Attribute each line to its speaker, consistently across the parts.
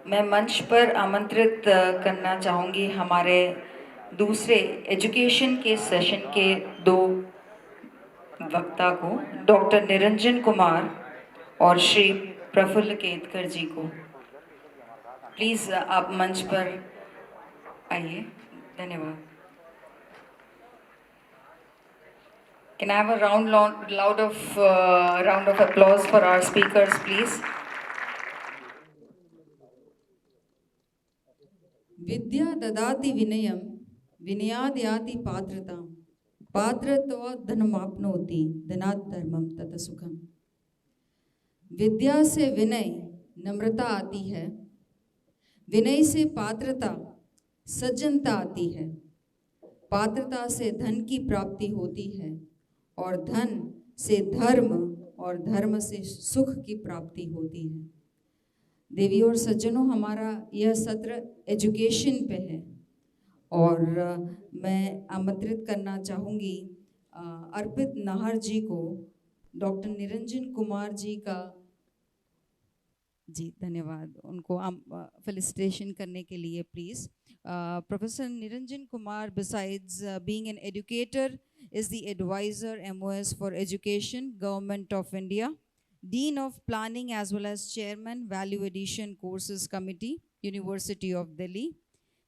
Speaker 1: मैं मंच पर आमंत्रित करना चाहूँगी हमारे दूसरे एजुकेशन के सेशन के दो वक्ता को, डॉक्टर निरंजन कुमार और श्री प्रफुल्ल केतकर जी को। प्लीज़ आप मंच पर आइए। धन्यवाद। Can I have a round of applause for our speakers, please?
Speaker 2: विद्या ददाति विनयम विनयाद् याति पात्रताम पात्रत्वात् धनमाप्नोति धनात् धर्मम तत सुखम। विद्या से विनय नम्रता आती है, विनय से पात्रता सज्जनता आती है, पात्रता से धन की प्राप्ति होती है और धन से धर्म और धर्म से सुख की प्राप्ति होती है। देवी और सज्जनों, हमारा यह सत्र एजुकेशन पे है और मैं आमंत्रित करना चाहूँगी अर्पित नाहर जी को, डॉक्टर निरंजन कुमार जी का जी धन्यवाद, उनको फेलिसिटेशन करने के लिए please. Professor Niranjan Kumar, besides being an educator, is the advisor MOS for Education, Government of India, Dean of Planning as well as Chairman, Value Addition Courses Committee, University of Delhi.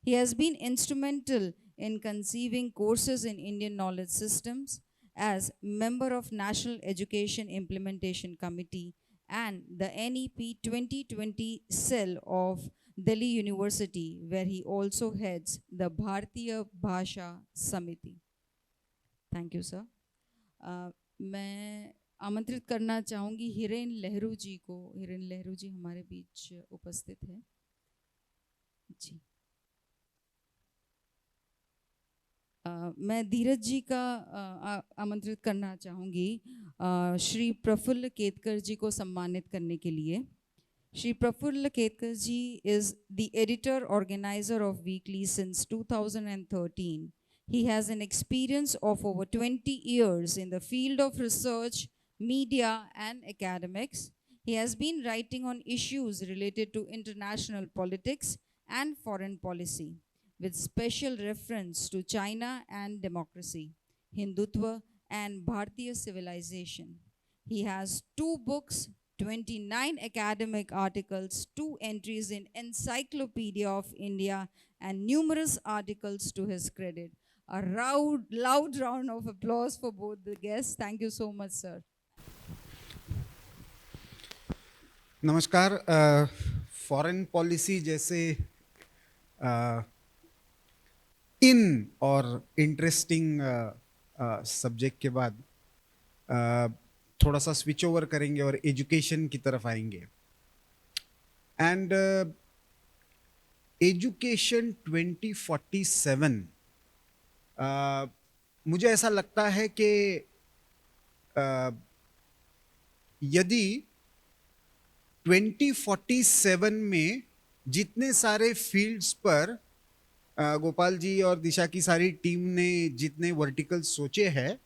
Speaker 2: He has been instrumental in conceiving courses in Indian knowledge systems as member of National Education Implementation Committee and the NEP 2020 cell of Delhi University, where he also heads the Bharatiya Bhasha Samiti. Thank you, sir. मैं आमंत्रित करना चाहूँगी हिरेन लहरू जी को। हिरेन लहरू जी हमारे बीच उपस्थित है जी। मैं धीरज जी का आमंत्रित करना चाहूँगी श्री प्रफुल्ल केतकर जी को सम्मानित करने के लिए। श्री प्रफुल्ल केतकर जी is the editor organizer of Weekly since 2013. He has an experience of over 20 years in the field of research, media and academics. He has been writing on issues related to international politics and foreign policy, with special reference to China and democracy, Hindutva and Bharatiya civilization. He has 2 books, 29 academic articles, 2 entries in Encyclopedia of India, and numerous articles to his credit. A loud round of applause for both the guests. Thank you so much, sir.
Speaker 3: नमस्कार। Foreign policy जैसे इन और interesting subject के बाद थोड़ा सा switch over करेंगे और education की तरफ आएंगे। एंड एजुकेशन 2047, मुझे ऐसा लगता है कि यदि 2047 में जितने सारे फील्ड्स पर गोपाल जी और दिशा की सारी टीम ने जितने वर्टिकल सोचे हैं,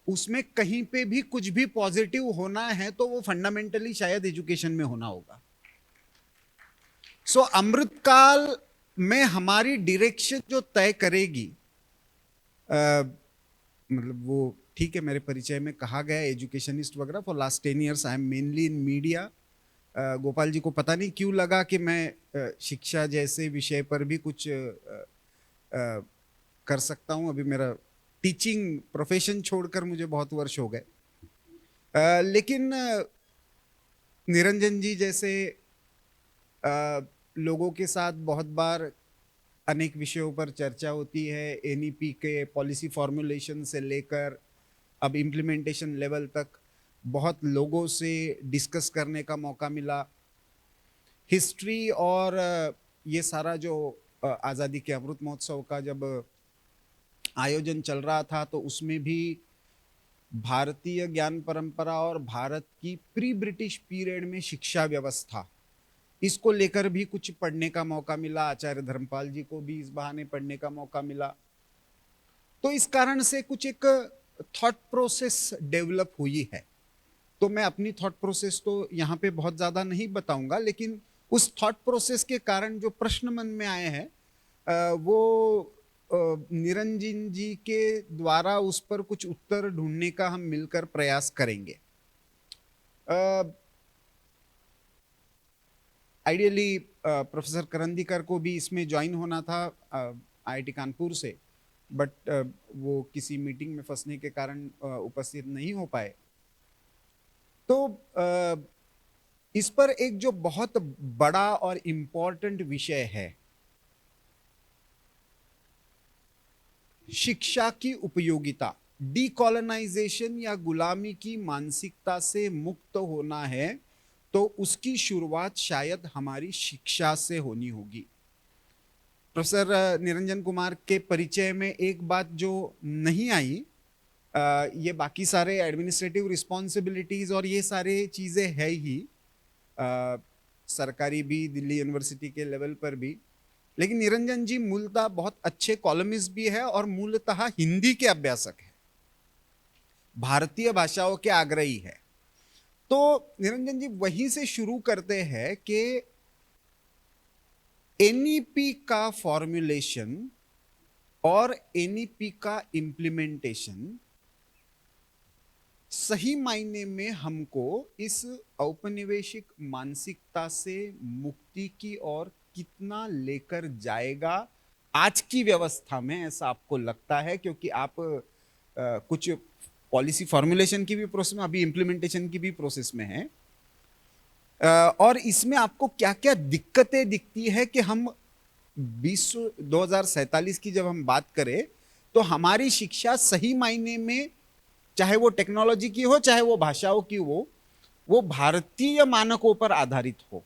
Speaker 3: उसमें कहीं पे भी कुछ भी पॉजिटिव होना है तो वो फंडामेंटली शायद एजुकेशन में होना होगा। सो अमृतकाल में हमारी डायरेक्शन जो तय करेगी, मतलब वो ठीक है, मेरे परिचय में कहा गया एजुकेशनिस्ट वगैरह। For last 10 years I am mainly in media. Gopal ji को पता नहीं क्यों लगा कि मैं शिक्षा जैसे विषय पर भी कुछ कर सकता हूं। अभी मेरा टीचिंग प्रोफेशन छोड़कर मुझे बहुत वर्ष हो गए, लेकिन निरंजन जी जैसे लोगों के साथ बहुत बार अनेक विषयों पर चर्चा होती है। एनईपी के पॉलिसी फॉर्मुलेशन से लेकर अब इम्प्लीमेंटेशन लेवल तक बहुत लोगों से डिस्कस करने का मौका मिला। हिस्ट्री और ये सारा जो आज़ादी के अमृत महोत्सव का जब आयोजन चल रहा था तो उसमें भी भारतीय ज्ञान परंपरा और भारत की प्री ब्रिटिश पीरियड में शिक्षा व्यवस्था, इसको लेकर भी कुछ पढ़ने का मौका मिला। आचार्य धर्मपाल जी को भी इस बहाने पढ़ने का मौका मिला। तो इस कारण से कुछ एक थॉट प्रोसेस डेवलप हुई है। तो मैं अपनी थॉट प्रोसेस तो यहाँ पे बहुत ज़्यादा नहीं बताऊंगा, लेकिन उस थॉट प्रोसेस के कारण जो प्रश्न मन में आए हैं वो निरंजन जी के द्वारा उस पर कुछ उत्तर ढूंढने का हम मिलकर प्रयास करेंगे। आइडियली प्रोफेसर करंदीकर को भी इसमें ज्वाइन होना था आईआईटी कानपुर से, बट वो किसी मीटिंग में फंसने के कारण उपस्थित नहीं हो पाए। तो इस पर एक जो बहुत बड़ा और इम्पोर्टेंट विषय है, शिक्षा की उपयोगिता, डीकॉलोनाइजेशन या गुलामी की मानसिकता से मुक्त होना है, तो उसकी शुरुआत शायद हमारी शिक्षा से होनी होगी। प्रोफेसर निरंजन कुमार के परिचय में एक बात जो नहीं आई, ये बाकी सारे एडमिनिस्ट्रेटिव रिस्पॉन्सिबिलिटीज और ये सारे चीज़ें है ही, सरकारी भी, दिल्ली यूनिवर्सिटी के लेवल पर भी, लेकिन निरंजन जी मूलतः बहुत अच्छे कॉलमिस्ट भी है और मूलतः हिंदी के अभ्यासक है, भारतीय भाषाओं के आग्रही है। तो निरंजन जी वहीं से शुरू करते हैं कि एनईपी का फॉर्मुलेशन और एनईपी का इम्प्लीमेंटेशन सही मायने में हमको इस औपनिवेशिक मानसिकता से मुक्ति की ओर कितना लेकर जाएगा आज की व्यवस्था में, ऐसा आपको लगता है? क्योंकि आप कुछ पॉलिसी फॉर्मुलेशन की भी प्रोसेस में, अभी इम्प्लीमेंटेशन की भी प्रोसेस में है, और इसमें आपको क्या क्या दिक्कतें दिखती है कि हम 2047 की जब हम बात करें तो हमारी शिक्षा सही मायने में, चाहे वो टेक्नोलॉजी की हो चाहे वो भाषाओं की हो, वो भारतीय मानकों पर आधारित हो।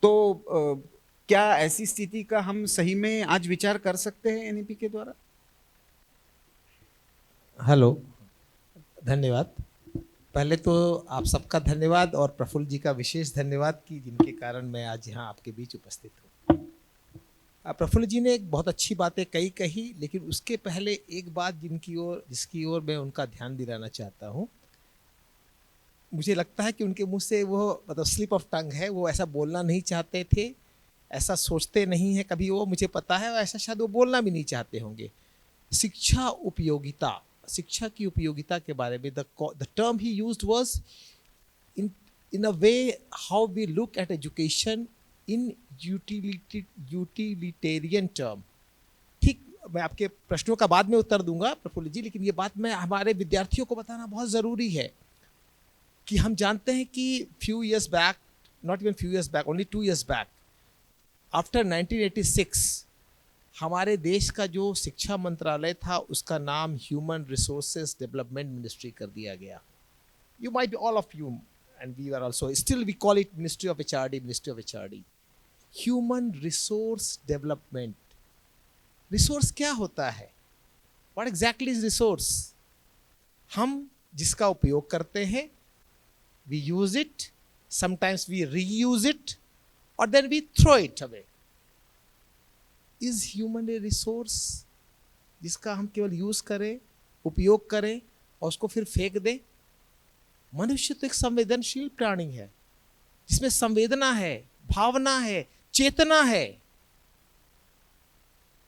Speaker 3: तो क्या ऐसी स्थिति का हम सही में आज विचार कर सकते हैं एनईपी के द्वारा?
Speaker 4: हेलो, धन्यवाद। पहले तो आप सबका धन्यवाद और प्रफुल्ल जी का विशेष धन्यवाद कि जिनके कारण मैं आज यहाँ आपके बीच उपस्थित हूँ। प्रफुल्ल जी ने एक बहुत अच्छी बातें कही, लेकिन उसके पहले एक बात जिसकी ओर मैं उनका ध्यान दिलाना चाहता हूँ। मुझे लगता है कि उनके मुंह से वो मतलब स्लिप ऑफ टंग है, वो ऐसा बोलना नहीं चाहते थे, ऐसा सोचते नहीं है कभी वो, मुझे पता है, और ऐसा शायद वो बोलना भी नहीं चाहते होंगे। शिक्षा की उपयोगिता के बारे में the term he used was in a way how we look at education in utilitarian term। ठीक, मैं आपके प्रश्नों का बाद में उत्तर दूंगा प्रफुल्ल जी, लेकिन ये बात मैं हमारे विद्यार्थियों को बताना बहुत ज़रूरी है कि हम जानते हैं कि few years back, not even few years back, only 2 years back, after 1986 हमारे देश का जो शिक्षा मंत्रालय था उसका नाम ह्यूमन रिसोर्सेज डेवलपमेंट मिनिस्ट्री कर दिया गया। You might be all of you and we are also still we call it ministry of HRD. Human resource development. Resource क्या होता है? What exactly is resource? हम जिसका उपयोग करते हैं, we use it, sometimes we reuse it और then we throw it away. Is human a resource जिसका हम केवल यूज करें, उपयोग करें और उसको फिर फेंक दें? मनुष्य तो एक संवेदनशील प्राणी है जिसमें संवेदना है, भावना है, चेतना है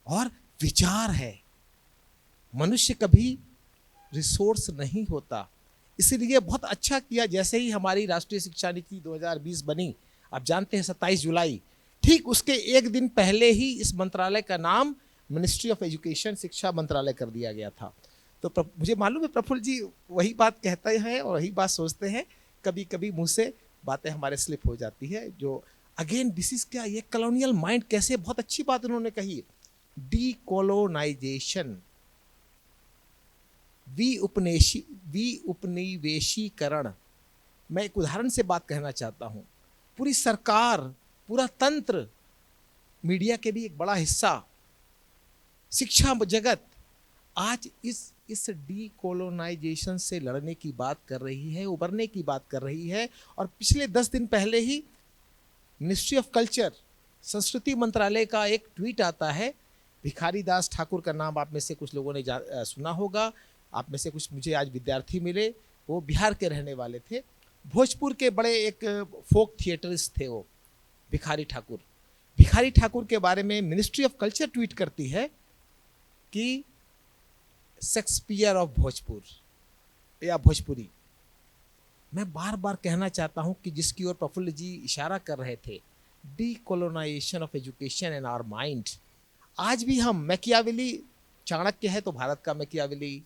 Speaker 4: और विचार है। मनुष्य कभी रिसोर्स नहीं होता। इसीलिए बहुत अच्छा किया जैसे ही हमारी राष्ट्रीय शिक्षा नीति 2020 बनी, आप जानते हैं 27 जुलाई, ठीक उसके एक दिन पहले ही इस मंत्रालय का नाम मिनिस्ट्री ऑफ एजुकेशन, शिक्षा मंत्रालय कर दिया गया था। तो मुझे मालूम है प्रफुल्ल जी वही बात कहते हैं और वही बात सोचते हैं, कभी कभी मुंह से बातें हमारे स्लिप हो जाती है। जो अगेन दिस इज क्या, ये कॉलोनियल माइंड कैसे, बहुत अच्छी बात उन्होंने कही, डीकोलोनाइजेशन, उपनिवेशीकरण। मैं एक उदाहरण से बात कहना चाहता हूँ। पूरी सरकार, पूरा तंत्र, मीडिया के भी एक बड़ा हिस्सा, शिक्षा जगत आज इस डीकोलोनाइजेशन से लड़ने की बात कर रही है, उबरने की बात कर रही है। और पिछले 10 दिन पहले ही मिनिस्ट्री ऑफ कल्चर, संस्कृति मंत्रालय का एक ट्वीट आता है। भिखारी दास ठाकुर का नाम आप में से कुछ लोगों ने सुना होगा, आप में से कुछ मुझे आज विद्यार्थी मिले, वो बिहार के रहने वाले थे, भोजपुर के बड़े एक फोक थिएटरिस्ट थे वो, भिखारी ठाकुर। भिखारी ठाकुर के बारे में मिनिस्ट्री ऑफ कल्चर ट्वीट करती है कि शेक्सपियर ऑफ भोजपुर या भोजपुरी। मैं बार बार कहना चाहता हूं कि जिसकी ओर प्रफुल्ल जी इशारा कर रहे थे, decolonisation of education in our mind. आज भी हम मैकियावेली, चाणक्य है तो भारत का मैकियावेली,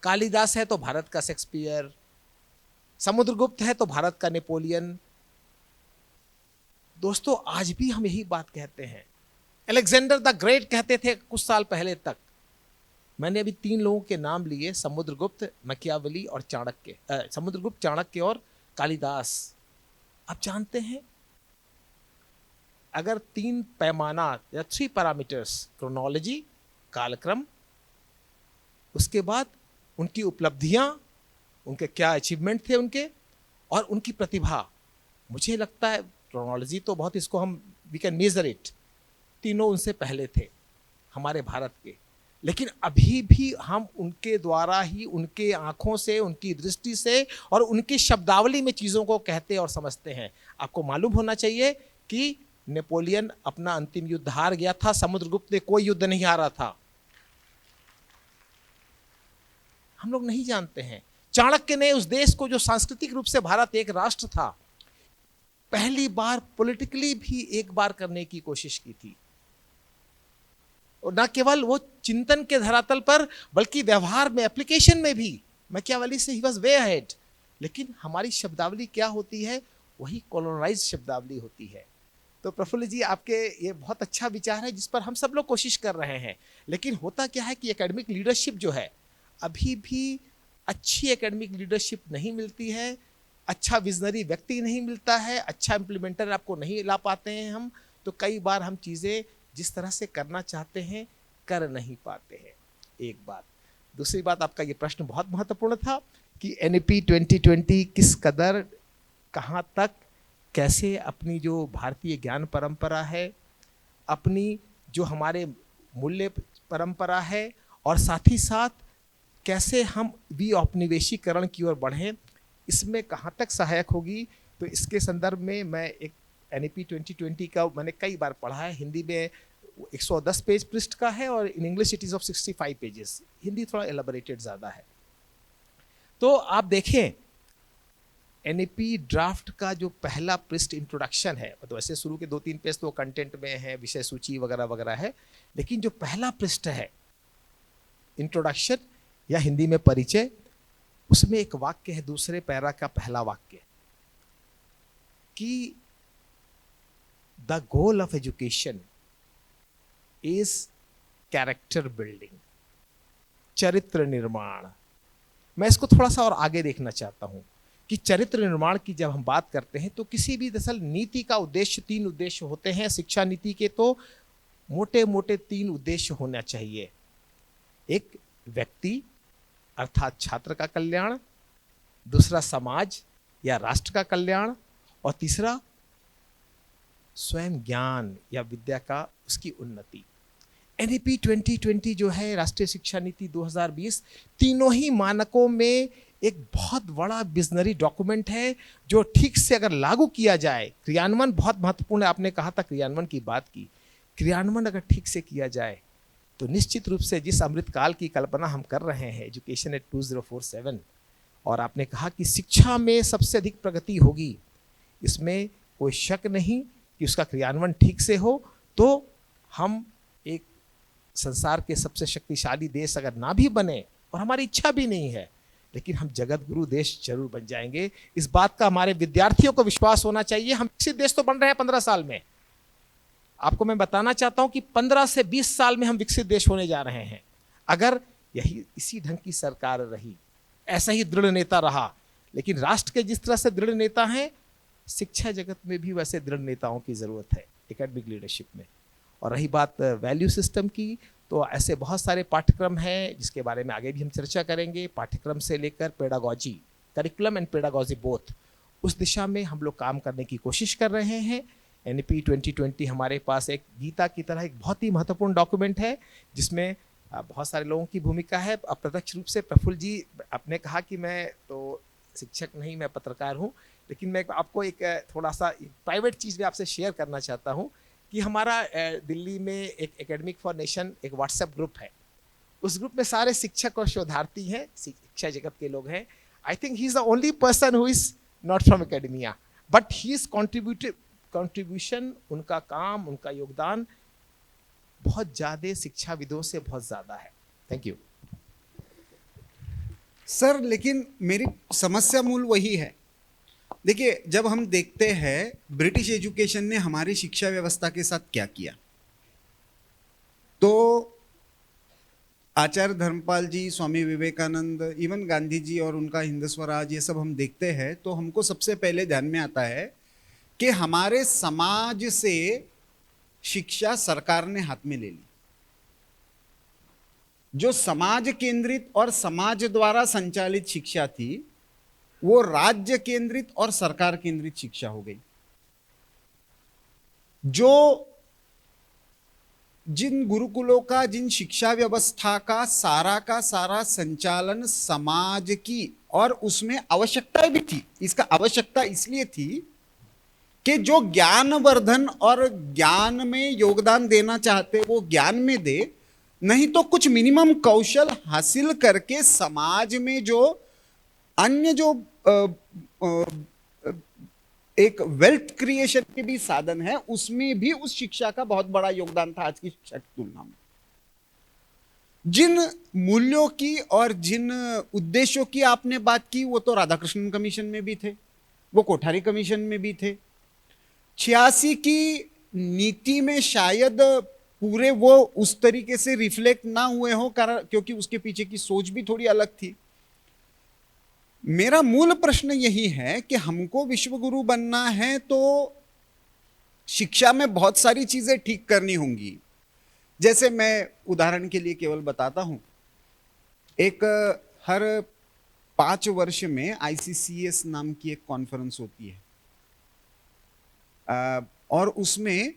Speaker 4: कालिदास है तो भारत का शेक्सपियर, समुद्रगुप्त है तो भारत का नेपोलियन। दोस्तों आज भी हम यही बात कहते हैं। अलेक्जेंडर द ग्रेट कहते थे कुछ साल पहले तक। मैंने अभी 3 लोगों के नाम लिए, समुद्रगुप्त, मैकियावेली और चाणक्य, समुद्रगुप्त, चाणक्य और कालिदास। आप जानते हैं अगर 3 पैमाना या 3 पैरामीटर्स, क्रोनोलॉजी, कालक्रम, उसके बाद उनकी उपलब्धियां, उनके क्या अचीवमेंट थे उनके, और उनकी प्रतिभा, मुझे लगता है क्रोनोलॉजी तो बहुत, इसको हम वी कैन मेजर इट, तीनों उनसे पहले थे हमारे भारत के। लेकिन अभी भी हम उनके द्वारा ही, उनके आंखों से, उनकी दृष्टि से और उनकी शब्दावली में चीज़ों को कहते और समझते हैं। आपको मालूम होना चाहिए कि नेपोलियन अपना अंतिम युद्ध हार गया था, समुद्रगुप्त ने कोई युद्ध नहीं हारा था। हम लोग नहीं जानते हैं। चाणक्य ने उस देश को, जो सांस्कृतिक रूप से भारत एक राष्ट्र था, पहली बार पॉलिटिकली भी एक बार करने की कोशिश की थी। और न केवल वो चिंतन के धरातल पर, बल्कि व्यवहार में, एप्लीकेशन में भी मैकियावेली से ही वाज वे अहेड। लेकिन हमारी शब्दावली क्या होती है? वही कॉलोनाइज शब्दावली होती है। तो प्रफुल्ल जी, आपके ये बहुत अच्छा विचार है जिस पर हम सब लोग कोशिश कर रहे हैं। लेकिन होता क्या है कि एकेडमिक लीडरशिप जो है, अभी भी अच्छी एकेडमिक लीडरशिप नहीं मिलती है, अच्छा विजनरी व्यक्ति नहीं मिलता है, अच्छा इम्प्लीमेंटर आपको नहीं ला पाते हैं हम। तो कई बार हम चीज़ें जिस तरह से करना चाहते हैं कर नहीं पाते हैं। एक बात। दूसरी बात, आपका ये प्रश्न बहुत महत्वपूर्ण था कि NEP 2020 किस कदर, कहाँ तक, कैसे अपनी जो भारतीय ज्ञान परंपरा है, अपनी जो हमारे मूल्य परंपरा है, और साथ ही साथ कैसे हम विऔपनिवेशीकरण की ओर बढ़ें, इसमें कहाँ तक सहायक होगी। तो इसके संदर्भ में मैं एक NEP 2020 का मैंने कई बार पढ़ा है। हिंदी में 110 पेज पृष्ठ का है और in English it is of 65 pages. Hindi थोड़ा एलाबोरेटेड ज़्यादा है। तो आप देखें NEP ड्राफ्ट का जो पहला पृष्ठ इंट्रोडक्शन है, मतलब ऐसे शुरू के 2-3 पेज तो कंटेंट में है, विषय सूची वगैरह वगैरह है, लेकिन जो पहला पृष्ठ है इंट्रोडक्शन या हिंदी में परिचय, उसमें एक वाक्य है, दूसरे पैरा का पहला वाक्य, कि the goal of education is character building, चरित्र निर्माण। मैं इसको थोड़ा सा और आगे देखना चाहता हूं कि चरित्र निर्माण की जब हम बात करते हैं तो किसी भी दरअसल नीति का उद्देश्य, 3 उद्देश्य होते हैं। शिक्षा नीति के तो मोटे मोटे 3 उद्देश्य होना चाहिए। एक व्यक्ति अर्थात छात्र का कल्याण, दूसरा समाज या राष्ट्र का कल्याण, और तीसरा स्वयं ज्ञान या विद्या का, उसकी उन्नति। NEP 2020 जो है, राष्ट्रीय शिक्षा नीति 2020, तीनों ही मानकों में एक बहुत बड़ा विजनरी डॉक्यूमेंट है जो ठीक से अगर लागू किया जाए, क्रियान्वयन बहुत महत्वपूर्ण है। आपने कहा था क्रियान्वयन की बात की, क्रियान्वयन अगर ठीक से किया जाए तो निश्चित रूप से जिस अमृतकाल की कल्पना हम कर रहे हैं, एजुकेशन एट 2047, और आपने कहा कि शिक्षा में सबसे अधिक प्रगति होगी, इसमें कोई शक नहीं कि उसका क्रियान्वयन ठीक से हो तो हम एक संसार के सबसे शक्तिशाली देश अगर ना भी बने, और हमारी इच्छा भी नहीं है, लेकिन हम जगत गुरु देश जरूर बन जाएंगे। इस बात का हमारे विद्यार्थियों को विश्वास होना चाहिए। हम विकसित देश तो बन रहे हैं 15 साल में। आपको मैं बताना चाहता हूं कि 15 से 20 साल में हम विकसित देश होने जा रहे हैं, अगर यही इसी ढंग की सरकार रही, ऐसा ही दृढ़ नेता रहा। लेकिन राष्ट्र के जिस तरह से दृढ़ नेता हैं, शिक्षा जगत में भी वैसे दृढ़ नेताओं की जरूरत है एकेडमिक लीडरशिप में। और रही बात वैल्यू सिस्टम की, तो ऐसे बहुत सारे पाठ्यक्रम हैं जिसके बारे में आगे भी हम चर्चा करेंगे। पाठ्यक्रम से लेकर pedagogy, curriculum and pedagogy both, उस दिशा में हम लोग काम करने की कोशिश कर रहे हैं। NEP 2020 हमारे पास एक गीता की तरह एक बहुत ही महत्वपूर्ण डॉक्यूमेंट है जिसमें बहुत सारे लोगों की भूमिका है। अप्रत्यक्ष रूप से प्रफुल्ल जी, आपने कहा कि मैं तो शिक्षक नहीं, मैं पत्रकार हूँ, लेकिन मैं आपको एक थोड़ा सा प्राइवेट चीज़ में आपसे शेयर करना चाहता हूँ कि हमारा दिल्ली में एक एकेडमिक फॉर नेशन एक व्हाट्सएप ग्रुप है। उस ग्रुप में सारे शिक्षक और शोधार्थी हैं, शिक्षा जगत के लोग हैं। I think he is the only person who is not from academia, but he is contribution, उनका काम, उनका योगदान बहुत ज़्यादा शिक्षाविदों से बहुत ज़्यादा है। Thank you
Speaker 3: sir. लेकिन मेरी समस्या मूल वही है। देखिए, जब हम देखते हैं ब्रिटिश एजुकेशन ने हमारी शिक्षा व्यवस्था के साथ क्या किया, तो आचार्य धर्मपाल जी, स्वामी विवेकानंद, इवन गांधी जी और उनका हिंद स्वराज, ये सब हम देखते हैं तो हमको सबसे पहले ध्यान में आता है कि हमारे समाज से शिक्षा सरकार ने हाथ में ले ली। जो समाज केंद्रित और समाज द्वारा संचालित शिक्षा थी वो राज्य केंद्रित और सरकार केंद्रित शिक्षा हो गई। जो जिन गुरुकुलों का, जिन शिक्षा व्यवस्था का सारा संचालन समाज की, और उसमें आवश्यकता भी थी। इसका आवश्यकता इसलिए थी कि जो ज्ञानवर्धन और ज्ञान में योगदान देना चाहते वो ज्ञान में दे, नहीं तो कुछ मिनिमम कौशल हासिल करके समाज में जो अन्य जो एक वेल्थ क्रिएशन के भी साधन है, उसमें भी उस शिक्षा का बहुत बड़ा योगदान था आज की शिक्षा की तुलना में। जिन मूल्यों की और जिन उद्देश्यों की आपने बात की वो तो राधाकृष्णन कमीशन में भी थे, वो कोठारी कमीशन में भी थे। 86 की नीति में शायद पूरे वो उस तरीके से रिफ्लेक्ट ना हुए हो, कारण क्योंकि उसके पीछे की सोच भी थोड़ी अलग थी। मेरा मूल प्रश्न यही है कि हमको विश्वगुरु बनना है तो शिक्षा में बहुत सारी चीजें ठीक करनी होंगी। जैसे मैं उदाहरण के लिए केवल बताता हूं, एक हर 5 वर्ष में ICCS नाम की एक कॉन्फ्रेंस होती है, और उसमें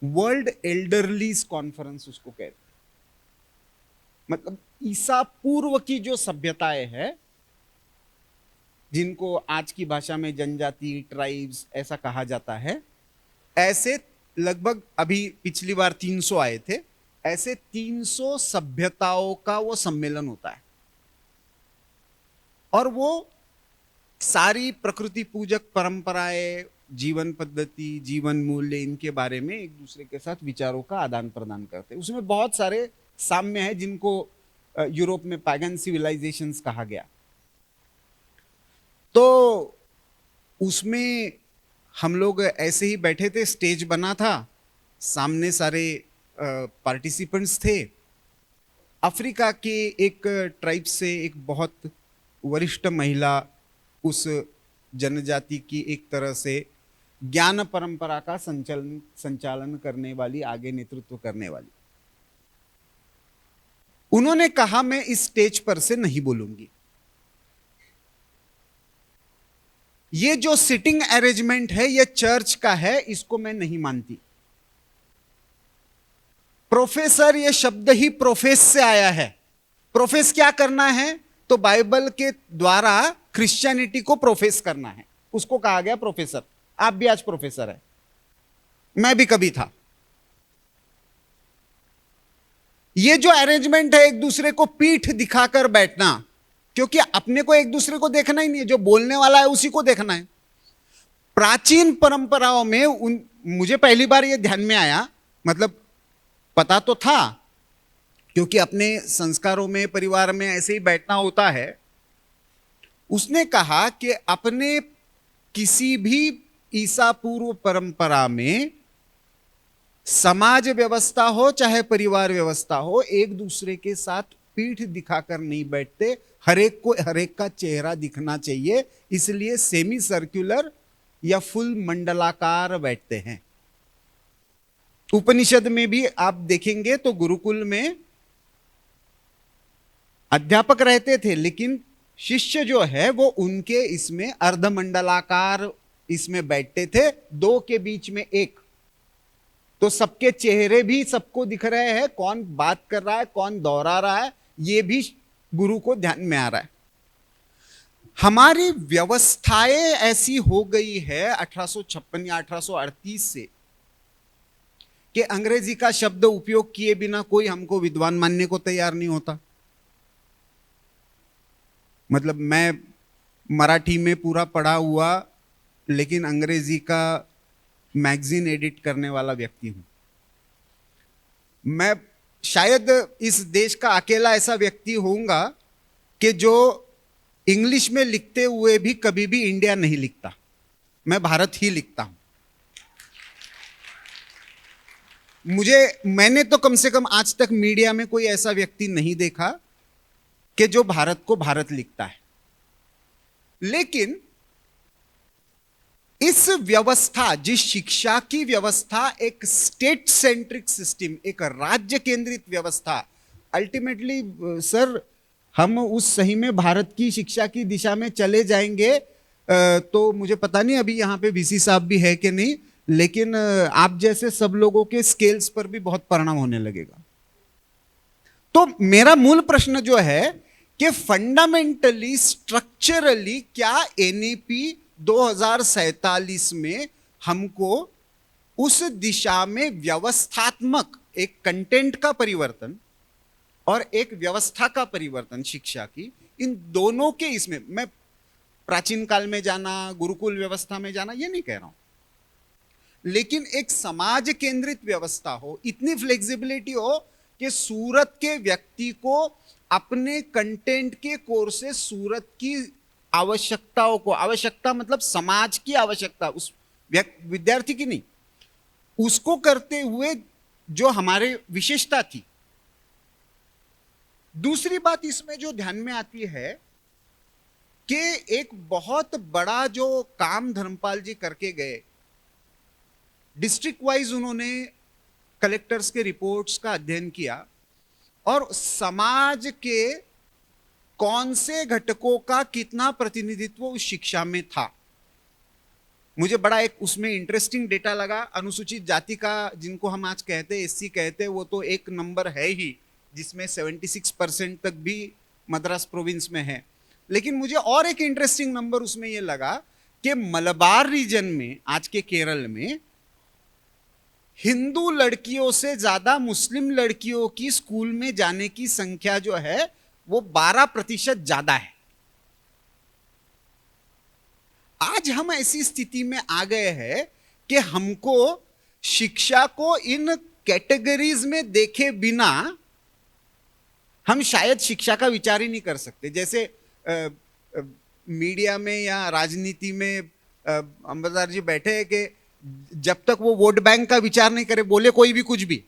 Speaker 3: वर्ल्ड एल्डरलीज कॉन्फ्रेंस उसको कहते हैं। मतलब ईसा पूर्व की जो सभ्यताएं हैं, जिनको आज की भाषा में जनजाति, ट्राइब्स ऐसा कहा जाता है, ऐसे लगभग अभी पिछली बार 300 आए थे, ऐसे 300 सभ्यताओं का वो सम्मेलन होता है। और वो सारी प्रकृति पूजक परंपराएं, जीवन पद्धति, जीवन मूल्य, इनके बारे में एक दूसरे के साथ विचारों का आदान प्रदान करते हैं। उसमें बहुत सारे साम्य है जिनको यूरोप में पैगन सिविलाइजेशंस कहा गया। तो उसमें हम लोग ऐसे ही बैठे थे, स्टेज बना था, सामने सारे पार्टिसिपेंट्स थे। अफ्रीका के एक ट्राइब से एक बहुत वरिष्ठ महिला उस जनजाति की एक तरह से ज्ञान परंपरा का संचालन करने वाली, आगे नेतृत्व करने वाली, उन्होंने कहा मैं इस स्टेज पर से नहीं बोलूंगी। ये जो सिटिंग अरेंजमेंट है ये चर्च का है, इसको मैं नहीं मानती। प्रोफेसर, ये शब्द ही प्रोफेस से आया है। प्रोफेस क्या करना है? तो बाइबल के द्वारा क्रिश्चियनिटी को प्रोफेस करना है, उसको कहा गया प्रोफेसर। आप भी आज प्रोफेसर है, मैं भी कभी था। ये जो अरेंजमेंट है एक दूसरे को पीठ दिखाकर बैठना, क्योंकि अपने को एक दूसरे को देखना ही नहीं है, जो बोलने वाला है उसी को देखना है। प्राचीन परंपराओं में मुझे पहली बार ये ध्यान में आया, मतलब पता तो था क्योंकि अपने संस्कारों में, परिवार में ऐसे ही बैठना होता है। उसने कहा कि अपने किसी भी ईसा पूर्व परंपरा में समाज व्यवस्था हो चाहे परिवार व्यवस्था हो, एक दूसरे के साथ पीठ दिखाकर नहीं बैठते, हर एक को हर एक का चेहरा दिखना चाहिए, इसलिए सेमी सर्कुलर या फुल मंडलाकार बैठते हैं। उपनिषद में भी आप देखेंगे तो गुरुकुल में अध्यापक रहते थे, लेकिन शिष्य जो है वो उनके इसमें अर्धमंडलाकार इसमें बैठते थे, दो के बीच में एक, तो सबके चेहरे भी सबको दिख रहे हैं, कौन बात कर रहा है, कौन दोहरा रहा है, ये भी गुरु को ध्यान में आ रहा है। हमारी व्यवस्थाएं ऐसी हो गई है 1856 या 1838 से कि अंग्रेजी का शब्द उपयोग किए बिना कोई हमको विद्वान मानने को तैयार नहीं होता। मतलब मैं मराठी में पूरा पढ़ा हुआ लेकिन अंग्रेजी का मैगजीन एडिट करने वाला व्यक्ति हूं। मैं शायद इस देश का अकेला ऐसा व्यक्ति होऊंगा कि जो इंग्लिश में लिखते हुए भी कभी भी इंडिया नहीं लिखता, मैं भारत ही लिखता हूं। मैंने तो कम से कम आज तक मीडिया में कोई ऐसा व्यक्ति नहीं देखा कि जो भारत को भारत लिखता है। लेकिन इस व्यवस्था, जिस शिक्षा की व्यवस्था एक स्टेट सेंट्रिक सिस्टम, एक राज्य केंद्रित व्यवस्था, अल्टीमेटली सर हम उस सही में भारत की शिक्षा की दिशा में चले जाएंगे तो मुझे पता नहीं अभी यहां पे वीसी साहब भी है कि नहीं, लेकिन आप जैसे सब लोगों के स्केल्स पर भी बहुत परिणाम होने लगेगा। तो मेरा मूल प्रश्न जो है कि फंडामेंटली स्ट्रक्चरली क्या एनईपी 2047 में हमको उस दिशा में व्यवस्थात्मक एक कंटेंट का परिवर्तन और एक व्यवस्था का परिवर्तन शिक्षा की, इन दोनों के इसमें मैं प्राचीन काल में जाना, गुरुकुल व्यवस्था में जाना ये नहीं कह रहा हूं, लेकिन एक समाज केंद्रित व्यवस्था हो, इतनी फ्लेक्सिबिलिटी हो कि सूरत के व्यक्ति को अपने कंटेंट के कोर्स से सूरत की आवश्यकताओं को, आवश्यकता मतलब समाज की आवश्यकता, उस विद्यार्थी की नहीं, उसको करते हुए जो हमारे विशेषता थी। दूसरी बात इसमें जो ध्यान में आती है कि एक बहुत बड़ा जो काम धर्मपाल जी करके गए, डिस्ट्रिक्ट वाइज उन्होंने कलेक्टर्स के रिपोर्ट्स का अध्ययन किया और समाज के कौन से घटकों का कितना प्रतिनिधित्व उस शिक्षा में था। मुझे बड़ा एक उसमें इंटरेस्टिंग डेटा लगा। अनुसूचित जाति का, जिनको हम आज कहते हैं एससी कहते हैं, वो तो एक नंबर है ही, जिसमें 76% तक भी मद्रास प्रोविंस में है। लेकिन मुझे और एक इंटरेस्टिंग नंबर उसमें ये लगा कि मलबार रीजन में, आज के केरल में, हिंदू लड़कियों से ज्यादा मुस्लिम लड़कियों की स्कूल में जाने की संख्या जो है वो 12% ज्यादा है। आज हम ऐसी स्थिति में आ गए हैं कि हमको शिक्षा को इन कैटेगरीज में देखे बिना हम शायद शिक्षा का विचार ही नहीं कर सकते। जैसे मीडिया में या राजनीति में अंबरदार जी बैठे हैं कि जब तक वो वोट बैंक का विचार नहीं करे, बोले कोई भी कुछ भी,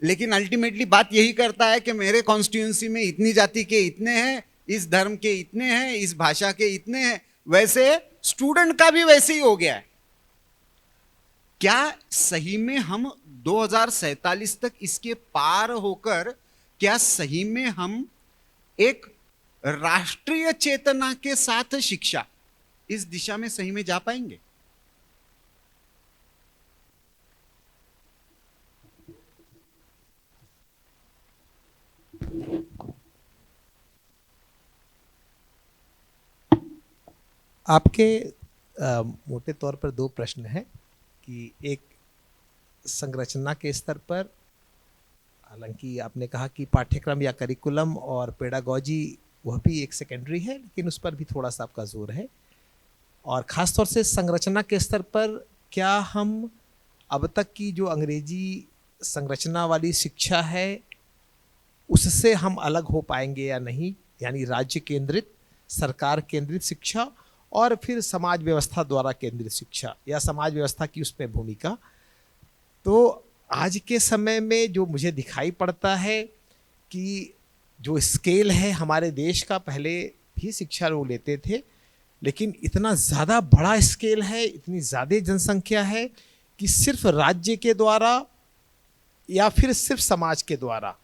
Speaker 3: लेकिन अल्टीमेटली बात यही करता है कि मेरे कॉन्स्टिट्यूंसी में इतनी जाति के इतने हैं, इस धर्म के इतने हैं, इस भाषा के इतने हैं। वैसे स्टूडेंट का भी वैसे ही हो गया है। क्या सही में हम 2047 तक इसके पार होकर, क्या सही में हम एक राष्ट्रीय चेतना के साथ शिक्षा, इस दिशा में सही में जा पाएंगे?
Speaker 4: आपके मोटे तौर पर दो प्रश्न हैं कि एक संरचना के स्तर पर, हालांकि आपने कहा कि पाठ्यक्रम या करिकुलम और पेडागॉजी वह भी एक सेकेंडरी है, लेकिन उस पर भी थोड़ा सा आपका जोर है। और ख़ास तौर से संरचना के स्तर पर क्या हम अब तक की जो अंग्रेजी संरचना वाली शिक्षा है उससे हम अलग हो पाएंगे या नहीं, यानी राज्य केंद्रित, सरकार केंद्रित शिक्षा और फिर समाज व्यवस्था द्वारा केंद्रित शिक्षा या समाज व्यवस्था की उसमें भूमिका। तो आज के समय में जो मुझे दिखाई पड़ता है कि जो स्केल है हमारे देश का, पहले भी शिक्षा लोग लेते थे, लेकिन इतना ज़्यादा बड़ा स्केल है, इतनी ज़्यादा जनसंख्या है कि सिर्फ राज्य के द्वारा या फिर सिर्फ समाज के द्वारा,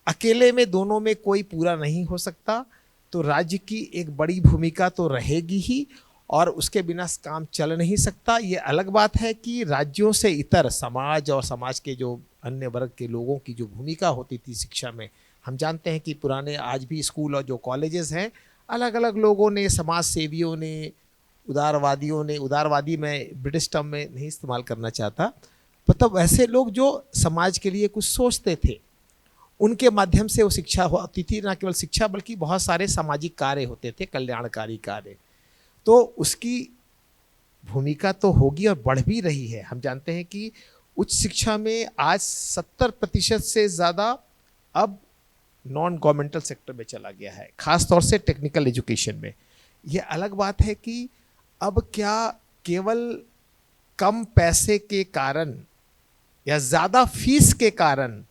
Speaker 4: अकेले में दोनों में कोई पूरा नहीं हो सकता। तो राज्य की एक बड़ी भूमिका तो रहेगी ही और उसके बिना काम चल नहीं सकता। ये अलग बात है कि राज्यों से इतर समाज और समाज के जो अन्य वर्ग के लोगों की जो भूमिका होती थी शिक्षा में, हम जानते हैं कि पुराने आज भी स्कूल और जो कॉलेजेस हैं अलग अलग लोगों ने, समाज सेवियों ने, उदारवादियों ने, उदारवादी मैं ब्रिटिश टर्म में नहीं इस्तेमाल करना चाहता, मतलब ऐसे लोग जो समाज के लिए कुछ सोचते थे, उनके माध्यम से वो शिक्षा होती थी। ना केवल शिक्षा बल्कि बहुत सारे सामाजिक कार्य होते थे, कल्याणकारी कार्य। तो उसकी भूमिका तो होगी और बढ़ भी रही है। हम जानते हैं कि उच्च शिक्षा में आज 70% से ज़्यादा अब नॉन गवर्नमेंटल सेक्टर में चला गया है, खास तौर से टेक्निकल एजुकेशन में। ये अलग बात है कि अब क्या केवल कम पैसे के कारण या ज़्यादा फीस के कारण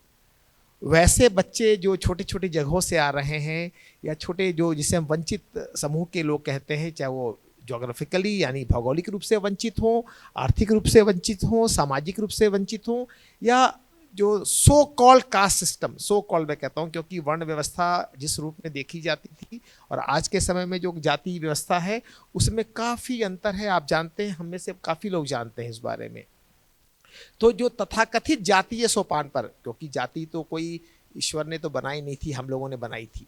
Speaker 4: वैसे बच्चे जो छोटी छोटी जगहों से आ रहे हैं, या छोटे जो जिसे हम वंचित समूह के लोग कहते हैं, चाहे वो जोग्राफिकली यानी भौगोलिक रूप से वंचित हों, आर्थिक रूप से वंचित हों, सामाजिक रूप से वंचित हों, या जो so called caste system, so called मैं कहता हूँ क्योंकि वर्ण व्यवस्था जिस रूप में देखी जाती थी और आज के समय में जो जाति व्यवस्था है उसमें काफ़ी अंतर है। आप जानते हैं, हम में से काफ़ी लोग जानते हैं इस बारे में। तो जो तथाकथित जातीय सोपान पर, क्योंकि जाति तो कोई ईश्वर ने तो बनाई नहीं थी, हम लोगों ने बनाई थी,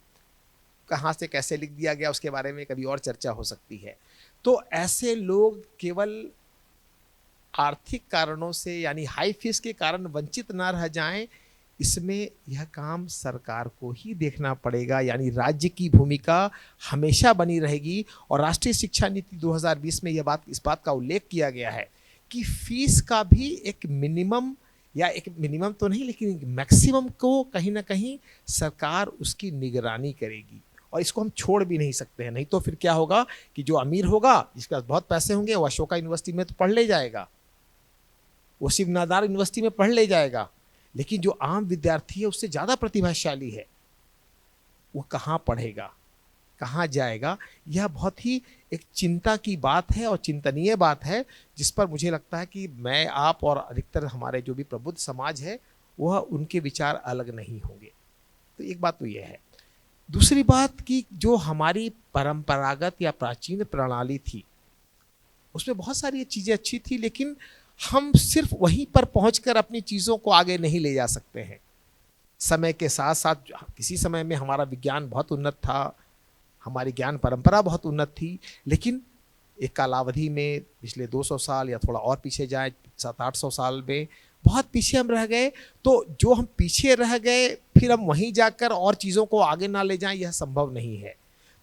Speaker 4: कहाँ से कैसे लिख दिया गया उसके बारे में कभी और चर्चा हो सकती है। तो ऐसे लोग केवल आर्थिक कारणों से यानी हाई फीस के कारण वंचित ना रह जाएं, इसमें यह काम सरकार को ही देखना पड़ेगा। यानी राज्य की भूमिका हमेशा बनी रहेगी। और राष्ट्रीय शिक्षा नीति 2020 में इस बात का उल्लेख किया गया है कि फीस का भी एक मिनिमम, या एक मिनिमम तो नहीं लेकिन मैक्सिमम को कहीं ना कहीं सरकार उसकी निगरानी करेगी। और इसको हम छोड़ भी नहीं सकते हैं, नहीं तो फिर क्या होगा कि जो अमीर होगा, जिसके पास बहुत पैसे होंगे, वो अशोका यूनिवर्सिटी में तो पढ़ ले जाएगा, वो शिव नादार यूनिवर्सिटी में पढ़ ले जाएगा, लेकिन जो आम विद्यार्थी है उससे ज़्यादा प्रतिभाशाली है, वो कहाँ पढ़ेगा, कहाँ जाएगा। यह बहुत ही एक चिंता की बात है और चिंतनीय बात है, जिस पर मुझे लगता है कि मैं, आप और अधिकतर हमारे जो भी प्रबुद्ध समाज है वह उनके विचार अलग नहीं होंगे। तो एक बात तो यह है। दूसरी बात कि जो हमारी परंपरागत या प्राचीन प्रणाली थी उसमें बहुत सारी चीज़ें अच्छी थी, लेकिन हम सिर्फ वहीं पर पहुंचकर अपनी चीज़ों को आगे नहीं ले जा सकते हैं। समय के साथ साथ किसी समय में हमारा विज्ञान बहुत उन्नत था, हमारी ज्ञान परंपरा बहुत उन्नत थी, लेकिन एक कालावधि में पिछले 200 साल या थोड़ा और पीछे जाए 700-800 साल में बहुत पीछे हम रह गए। तो जो हम पीछे रह गए फिर हम वहीं जाकर और चीज़ों को आगे ना ले जाएं, यह संभव नहीं है।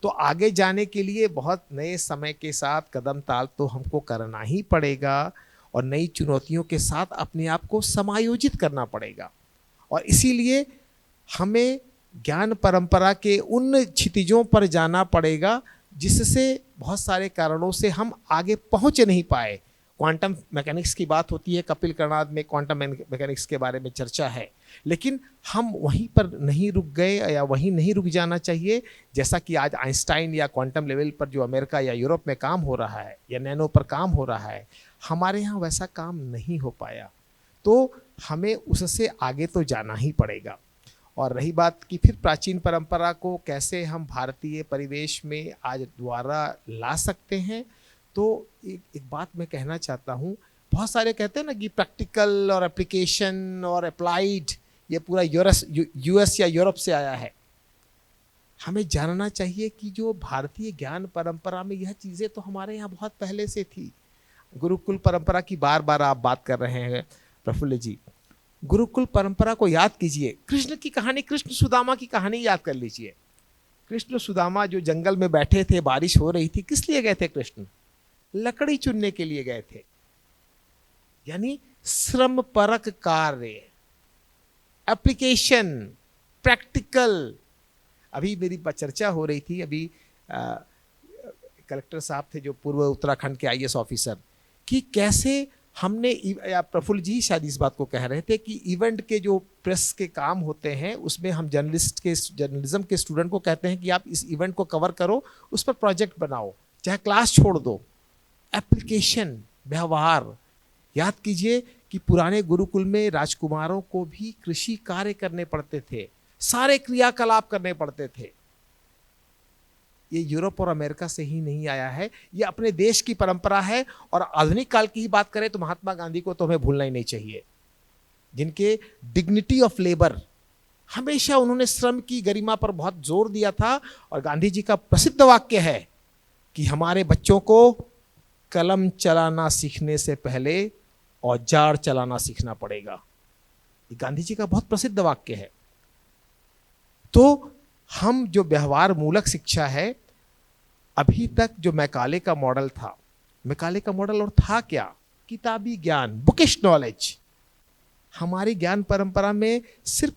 Speaker 4: तो आगे जाने के लिए बहुत नए समय के साथ कदम ताल तो हमको करना ही पड़ेगा और नई चुनौतियों के साथ अपने आप को समायोजित करना पड़ेगा। और इसीलिए हमें ज्ञान परंपरा के उन क्षितिजों पर जाना पड़ेगा जिससे बहुत सारे कारणों से हम आगे पहुंच नहीं पाए। क्वांटम मैकेनिक्स की बात होती है, कपिल कर्णाद में क्वांटम मैकेनिक्स के बारे में चर्चा है, लेकिन हम वहीं पर नहीं रुक गए या वहीं नहीं रुक जाना चाहिए। जैसा कि आज आइंस्टाइन या क्वांटम लेवल पर जो अमेरिका या यूरोप में काम हो रहा है या नैनो पर काम हो रहा है, हमारे यहाँ वैसा काम नहीं हो पाया। तो हमें उससे आगे तो जाना ही पड़ेगा। और रही बात कि फिर प्राचीन परंपरा को कैसे हम भारतीय परिवेश में आज दोबारा ला सकते हैं, तो एक बात मैं कहना चाहता हूँ। बहुत सारे कहते हैं ना कि प्रैक्टिकल और एप्लीकेशन और अप्लाइड ये पूरा यूएस या यूरोप से आया है। हमें जानना चाहिए कि जो भारतीय ज्ञान परंपरा में यह चीज़ें तो हमारे यहाँ बहुत पहले से थी। गुरुकुल परंपरा की बार बार आप बात कर रहे हैं प्रफुल्ल जी, गुरुकुल परंपरा को याद कीजिए। कृष्ण की कहानी, कृष्ण सुदामा की कहानी याद कर लीजिए। कृष्ण सुदामा जो जंगल में बैठे थे, बारिश हो रही थी, किस लिए गए थे कृष्ण? लकड़ी चुनने के लिए गए थे। यानी श्रम परक कार्य, एप्लीकेशन, प्रैक्टिकल। अभी मेरी चर्चा हो रही थी, अभी कलेक्टर साहब थे जो पूर्व उत्तराखंड के आईएएस ऑफिसर, कि कैसे हमने, या प्रफुल्ल जी शायद इस बात को कह रहे थे कि इवेंट के जो प्रेस के काम होते हैं उसमें हम जर्नलिज्म के स्टूडेंट को कहते हैं कि आप इस इवेंट को कवर करो, उस पर प्रोजेक्ट बनाओ, चाहे क्लास छोड़ दो। एप्लीकेशन, व्यवहार। याद कीजिए कि पुराने गुरुकुल में राजकुमारों को भी कृषि कार्य करने पड़ते थे, सारे क्रियाकलाप करने पड़ते थे। ये यूरोप और अमेरिका से ही नहीं आया है, ये अपने देश की परंपरा है। और आधुनिक काल की ही बात करें तो महात्मा गांधी को तो हमें भूलना ही नहीं चाहिए, जिनके डिग्निटी ऑफ लेबर हमेशा उन्होंने श्रम की गरिमा पर बहुत जोर दिया था। और गांधी जी का प्रसिद्ध वाक्य है कि हमारे बच्चों को कलम चलाना सीखने से पहले औजार चलाना सीखना पड़ेगा। ये गांधी जी का बहुत प्रसिद्ध वाक्य है। तो हम जो व्यवहार मूलक शिक्षा है, अभी तक जो मैकाले का मॉडल था, मैकाले का मॉडल और था क्या? किताबी ज्ञान, बुकिश नॉलेज। हमारी ज्ञान परंपरा में सिर्फ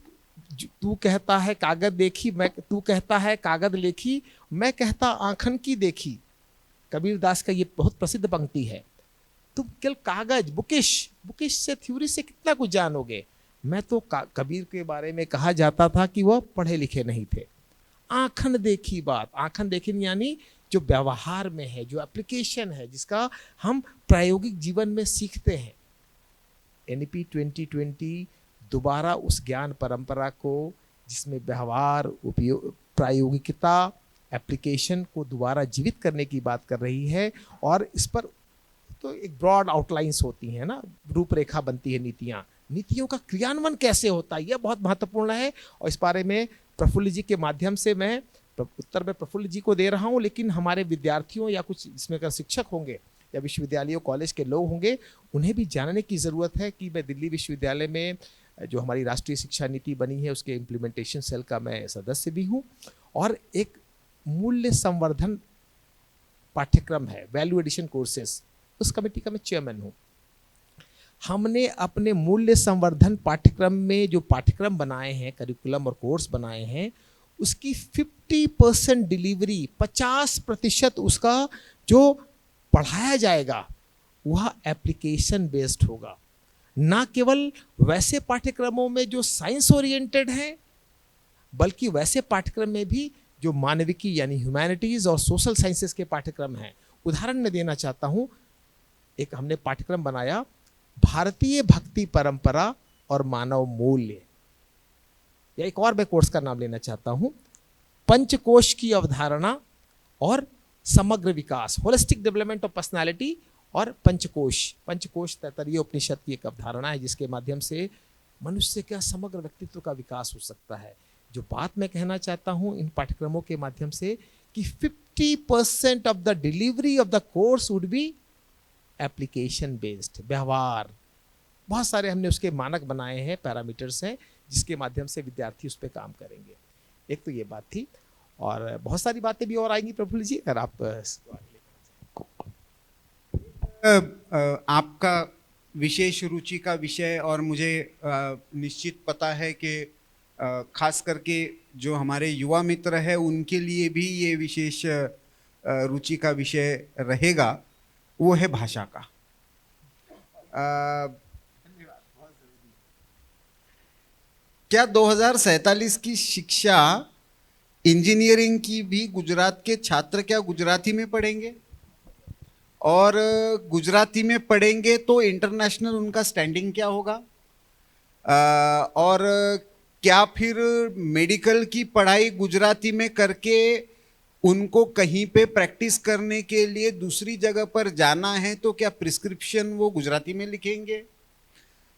Speaker 4: तू कहता है कागज देखी, तू कहता है कागज लेखी, मैं कहता आंखन की देखी। कबीर दास का ये बहुत प्रसिद्ध पंक्ति है। तुम केवल कागज, बुकिश से, थ्योरी से कितना कुछ जानोगे। मैं तो कबीर के बारे में कहा जाता था कि वह पढ़े लिखे नहीं थे। आंखन देखी बात, आंखन देखी यानी जो व्यवहार में है, जो एप्लीकेशन है, जिसका हम प्रायोगिक जीवन में सीखते हैं। एनईपी 2020 दोबारा उस ज्ञान परंपरा को, जिसमें व्यवहार, उपयोग, प्रायोगिकता, एप्लीकेशन को दोबारा जीवित करने की बात कर रही है। और इस पर तो एक ब्रॉड आउटलाइंस होती हैं ना, रूपरेखा बनती है नीतियों का क्रियान्वयन कैसे होता है, यह बहुत महत्वपूर्ण है। और इस बारे में प्रफुल्ल जी के माध्यम से मैं उत्तर में प्रफुल्ल जी को दे रहा हूँ, लेकिन हमारे विद्यार्थियों या कुछ इसमें का शिक्षक होंगे या विश्वविद्यालयों कॉलेज के लोग होंगे, उन्हें भी जानने की ज़रूरत है कि मैं दिल्ली विश्वविद्यालय में जो हमारी राष्ट्रीय शिक्षा नीति बनी है उसके इम्प्लीमेंटेशन सेल का मैं सदस्य भी हूँ। और एक मूल्य संवर्धन पाठ्यक्रम है, वैल्यू एडिशन कोर्सेस, उस कमेटी का मैं चेयरमैन हूँ। हमने अपने मूल्य संवर्धन पाठ्यक्रम में जो पाठ्यक्रम बनाए हैं, करिकुलम और कोर्स बनाए हैं, उसकी 50% डिलीवरी, 50% उसका जो पढ़ाया जाएगा वह एप्लीकेशन बेस्ड होगा। ना केवल वैसे पाठ्यक्रमों में जो साइंस ओरिएंटेड हैं, बल्कि वैसे पाठ्यक्रम में भी जो मानविकी यानी ह्यूमैनिटीज और सोशल साइंसेस के पाठ्यक्रम हैं। उदाहरण मैं देना चाहता हूँ, एक हमने पाठ्यक्रम बनाया भारतीय भक्ति परंपरा और मानव मूल्य, या एक और मैं कोर्स का नाम लेना चाहता हूँ पंचकोश की अवधारणा और समग्र विकास, होलिस्टिक डेवलपमेंट ऑफ पर्सनालिटी। और पंचकोश तैतरीय उपनिषद की एक अवधारणा है जिसके माध्यम से मनुष्य का समग्र व्यक्तित्व का विकास हो सकता है। जो बात मैं कहना चाहता हूँ इन पाठ्यक्रमों के माध्यम से कि 50% of the delivery of the course would be application based, व्यवहार। बहुत सारे हमने उसके मानक बनाए हैं, पैरामीटर्स हैं, जिसके माध्यम से विद्यार्थी उस पर काम करेंगे। एक तो ये बात थी, और बहुत सारी बातें भी और आएंगी प्रफुल्ल जी, अगर आप
Speaker 3: आपका विशेष रुचि का विषय, और मुझे निश्चित पता है कि खास करके जो हमारे युवा मित्र हैं उनके लिए भी ये विशेष रुचि का विषय रहेगा, वो है भाषा का। क्या 2047 की शिक्षा इंजीनियरिंग की भी गुजरात के छात्र क्या गुजराती में पढ़ेंगे? और गुजराती में पढ़ेंगे तो इंटरनेशनल उनका स्टैंडिंग क्या होगा? और क्या फिर मेडिकल की पढ़ाई गुजराती में करके उनको कहीं पे प्रैक्टिस करने के लिए दूसरी जगह पर जाना है तो क्या प्रिस्क्रिप्शन वो गुजराती में लिखेंगे?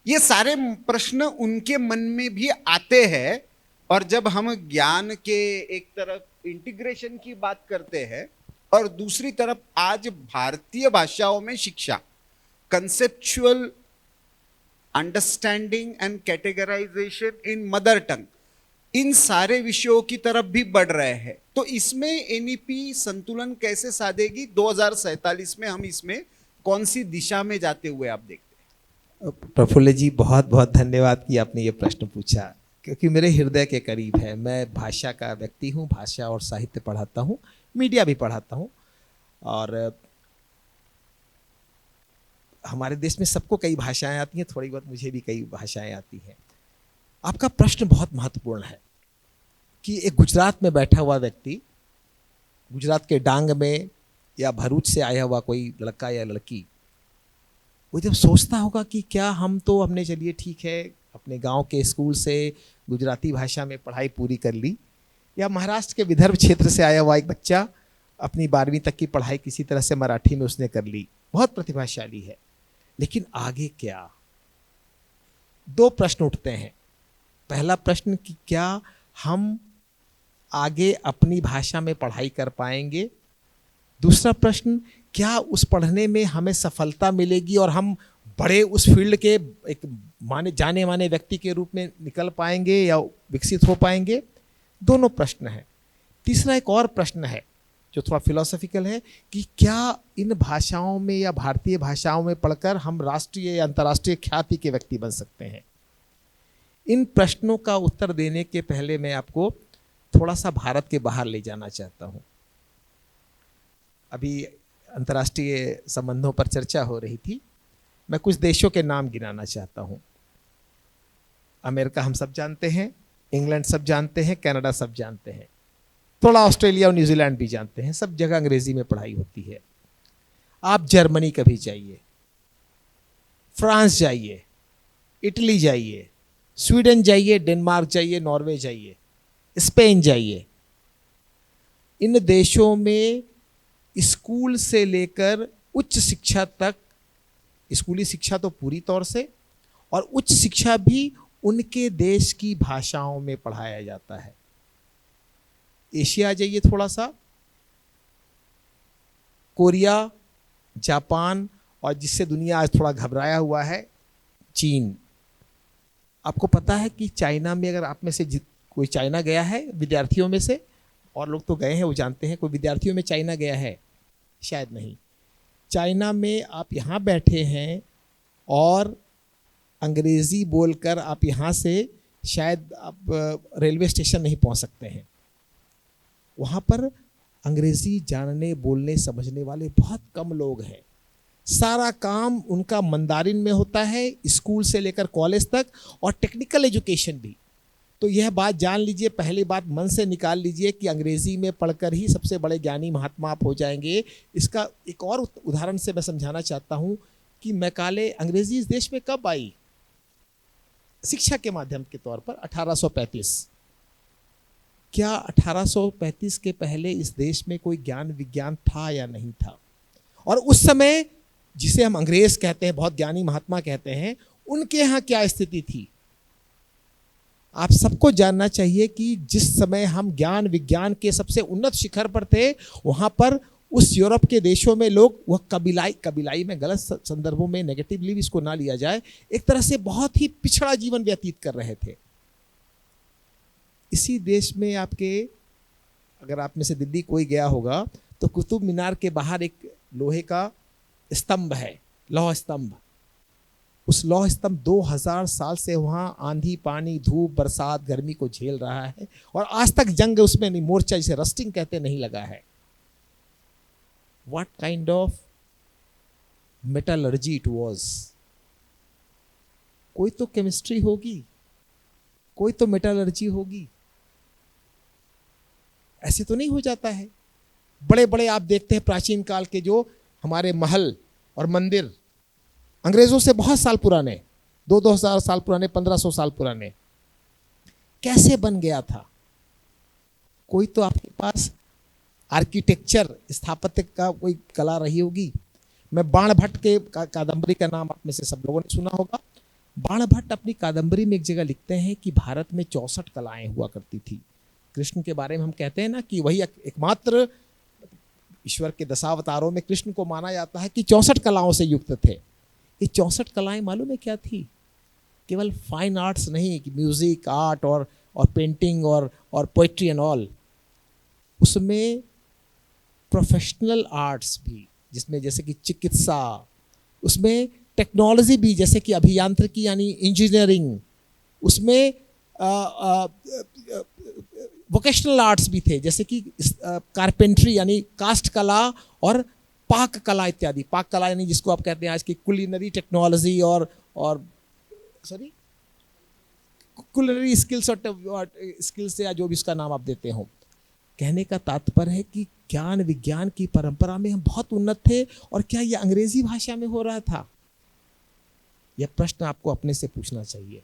Speaker 3: ये सारे प्रश्न उनके मन में भी आते हैं। और जब हम ज्ञान के एक तरफ इंटीग्रेशन की बात करते हैं और दूसरी तरफ आज भारतीय भाषाओं में शिक्षा, conceptual understanding and categorization in mother tongue, इन सारे विषयों की तरफ भी बढ़ रहे हैं, तो इसमें एनईपी संतुलन कैसे साधेगी? 2047 में हम इसमें कौन सी दिशा में जाते हुए आप देखते हैं?
Speaker 4: प्रफुल्ल जी, बहुत बहुत धन्यवाद कि आपने ये प्रश्न पूछा, क्योंकि मेरे हृदय के करीब है। मैं भाषा का व्यक्ति हूँ, भाषा और साहित्य पढ़ाता हूँ, मीडिया भी पढ़ाता हूँ, और हमारे देश में सबको कई भाषाएं आती हैं, थोड़ी बहुत मुझे भी कई भाषाएं आती हैं। आपका प्रश्न बहुत महत्वपूर्ण है कि एक गुजरात में बैठा हुआ व्यक्ति, गुजरात के डांग में या भरूच से आया हुआ कोई लड़का या लड़की, वो जब सोचता होगा कि क्या हमने चलिए ठीक है अपने गांव के स्कूल से गुजराती भाषा में पढ़ाई पूरी कर ली, या महाराष्ट्र के विदर्भ क्षेत्र से आया हुआ एक बच्चा अपनी 12वीं तक की पढ़ाई किसी तरह से मराठी में उसने कर ली, बहुत प्रतिभाशाली है, लेकिन आगे क्या? दो प्रश्न उठते हैं। पहला प्रश्न कि क्या हम आगे अपनी भाषा में पढ़ाई कर पाएंगे। दूसरा प्रश्न, क्या उस पढ़ने में हमें सफलता मिलेगी और हम बड़े उस फील्ड के एक जाने माने व्यक्ति के रूप में निकल पाएंगे या विकसित हो पाएंगे। दोनों प्रश्न हैं। तीसरा एक और प्रश्न है जो थोड़ा फिलोसॉफिकल है कि क्या इन भाषाओं में या भारतीय भाषाओं में पढ़कर हम राष्ट्रीय या अंतर्राष्ट्रीय ख्याति के व्यक्ति बन सकते हैं। इन प्रश्नों का उत्तर देने के पहले मैं आपको थोड़ा सा भारत के बाहर ले जाना चाहता हूँ। अभी अंतर्राष्ट्रीय संबंधों पर चर्चा हो रही थी, मैं कुछ देशों के नाम गिनाना चाहता हूँ। अमेरिका हम सब जानते हैं, इंग्लैंड सब जानते हैं, कनाडा सब जानते हैं, थोड़ा ऑस्ट्रेलिया और न्यूजीलैंड भी जानते हैं। सब जगह अंग्रेजी में पढ़ाई होती है। आप जर्मनी कभी जाइए, फ्रांस जाइए, इटली जाइए, स्वीडन जाइए, डेनमार्क जाइए, नॉर्वे जाइए, स्पेन जाइए, इन देशों में स्कूल से लेकर उच्च शिक्षा तक, स्कूली शिक्षा तो पूरी तौर से और उच्च शिक्षा भी उनके देश की भाषाओं में पढ़ाया जाता है। एशिया जाइए थोड़ा सा, कोरिया, जापान और जिससे दुनिया आज थोड़ा घबराया हुआ है, चीन। आपको पता है कि चाइना में, अगर आप में से कोई चाइना गया है विद्यार्थियों में से, और लोग तो गए हैं वो जानते हैं, कोई विद्यार्थियों में चाइना गया है? शायद नहीं। चाइना में आप यहाँ बैठे हैं और अंग्रेज़ी बोलकर आप यहाँ से शायद आप रेलवे स्टेशन नहीं पहुँच सकते हैं। वहाँ पर अंग्रेज़ी जानने, बोलने, समझने वाले बहुत कम लोग हैं। सारा काम उनका मंदारिन में होता है, स्कूल से लेकर कॉलेज तक, और टेक्निकल एजुकेशन भी। तो यह बात जान लीजिए, पहली बात मन से निकाल लीजिए कि अंग्रेज़ी में पढ़कर ही सबसे बड़े ज्ञानी महात्मा आप हो जाएंगे। इसका एक और उदाहरण से मैं समझाना चाहता हूँ कि मैकाले अंग्रेज़ी इस देश में कब आई? शिक्षा के माध्यम के तौर पर 1835। क्या 1835 के पहले इस देश में कोई ज्ञान विज्ञान था या नहीं था? और उस समय जिसे हम अंग्रेज कहते हैं, बहुत ज्ञानी महात्मा कहते हैं, उनके यहाँ क्या स्थिति थी? आप सबको जानना चाहिए कि जिस समय हम ज्ञान विज्ञान के सबसे उन्नत शिखर पर थे, वहाँ पर उस यूरोप के देशों में लोग, वह कबीलाई में गलत संदर्भों में नेगेटिवली भी इसको ना लिया जाए, एक तरह से बहुत ही पिछड़ा जीवन व्यतीत कर रहे थे। इसी देश में आपके, अगर आप में से दिल्ली कोई गया होगा तो कुतुब मीनार के बाहर एक लोहे का स्तंभ है, लौह स्तंभ। उस लौह स्तंभ 2000 साल से वहाँ आंधी, पानी, धूप, बरसात, गर्मी को झेल रहा है और आज तक जंग उसमें नहीं, मोर्चा जिसे रस्टिंग कहते नहीं लगा है। What kind of metallurgy it was? कोई तो केमिस्ट्री होगी, कोई तो मेटालर्जी होगी। ऐसे तो नहीं हो जाता है। बड़े बड़े आप देखते हैं प्राचीन काल के जो हमारे महल और मंदिर, अंग्रेजों से बहुत साल पुराने, 2000 साल पुराने, 1500 साल पुराने, कैसे बन गया था? कोई तो आपके पास आर्किटेक्चर, स्थापत्य का कोई कला रही होगी। मैं बाणभट्ट के कादंबरी का नाम आप में से सब लोगों ने सुना होगा। बाणभट्ट अपनी कादंबरी में एक जगह लिखते हैं कि भारत में 64 कलाएं हुआ करती थी। कृष्ण के बारे में हम कहते हैं ना कि वही एकमात्र ईश्वर के दशावतारों में कृष्ण को माना जाता है कि 64 कलाओं से युक्त थे। ये 64 कलाएं मालूम है क्या थी? केवल फाइन आर्ट्स नहीं कि म्यूजिक, आर्ट और पेंटिंग और पोइट्री एंड ऑल, उसमें प्रोफेशनल आर्ट्स भी, जिसमें जैसे कि चिकित्सा, उसमें टेक्नोलॉजी भी, जैसे कि अभियांत्रिकी यानी इंजीनियरिंग, उसमें वोकेशनल आर्ट्स भी थे, जैसे कि कारपेंट्री यानी कास्ट कला और पाक कला इत्यादि। पाक कला यानी जिसको आप कहते हैं आज की कुलिनरी टेक्नोलॉजी और कुलिनरी स्किल्स और स्किल्स या जो भी उसका नाम आप देते हो। कहने का तात्पर्य है कि ज्ञान विज्ञान की परंपरा में हम बहुत उन्नत थे। और क्या यह अंग्रेजी भाषा में हो रहा था? यह प्रश्न आपको अपने से पूछना चाहिए।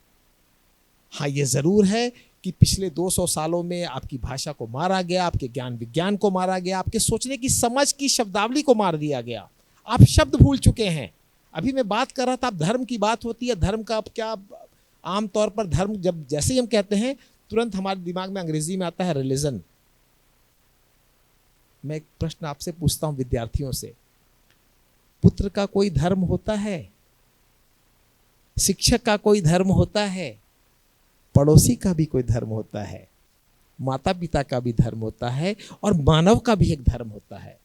Speaker 4: हाँ, यह जरूर है कि पिछले 200 सालों में आपकी भाषा को मारा गया, आपके ज्ञान विज्ञान को मारा गया, आपके सोचने की समझ की शब्दावली को मार दिया गया। आप शब्द भूल चुके हैं। अभी मैं बात कर रहा था, आप धर्म की बात होती है, धर्म का क्या आमतौर पर धर्म जब जैसे ही हम कहते हैं तुरंत हमारे दिमाग में अंग्रेजी में आता है रिलीजन। मैं एक प्रश्न आपसे पूछता हूं विद्यार्थियों से, पुत्र का कोई धर्म होता है? शिक्षक का कोई धर्म होता है? पड़ोसी का भी कोई धर्म होता है, माता पिता का भी धर्म होता है, और मानव का भी एक धर्म होता है।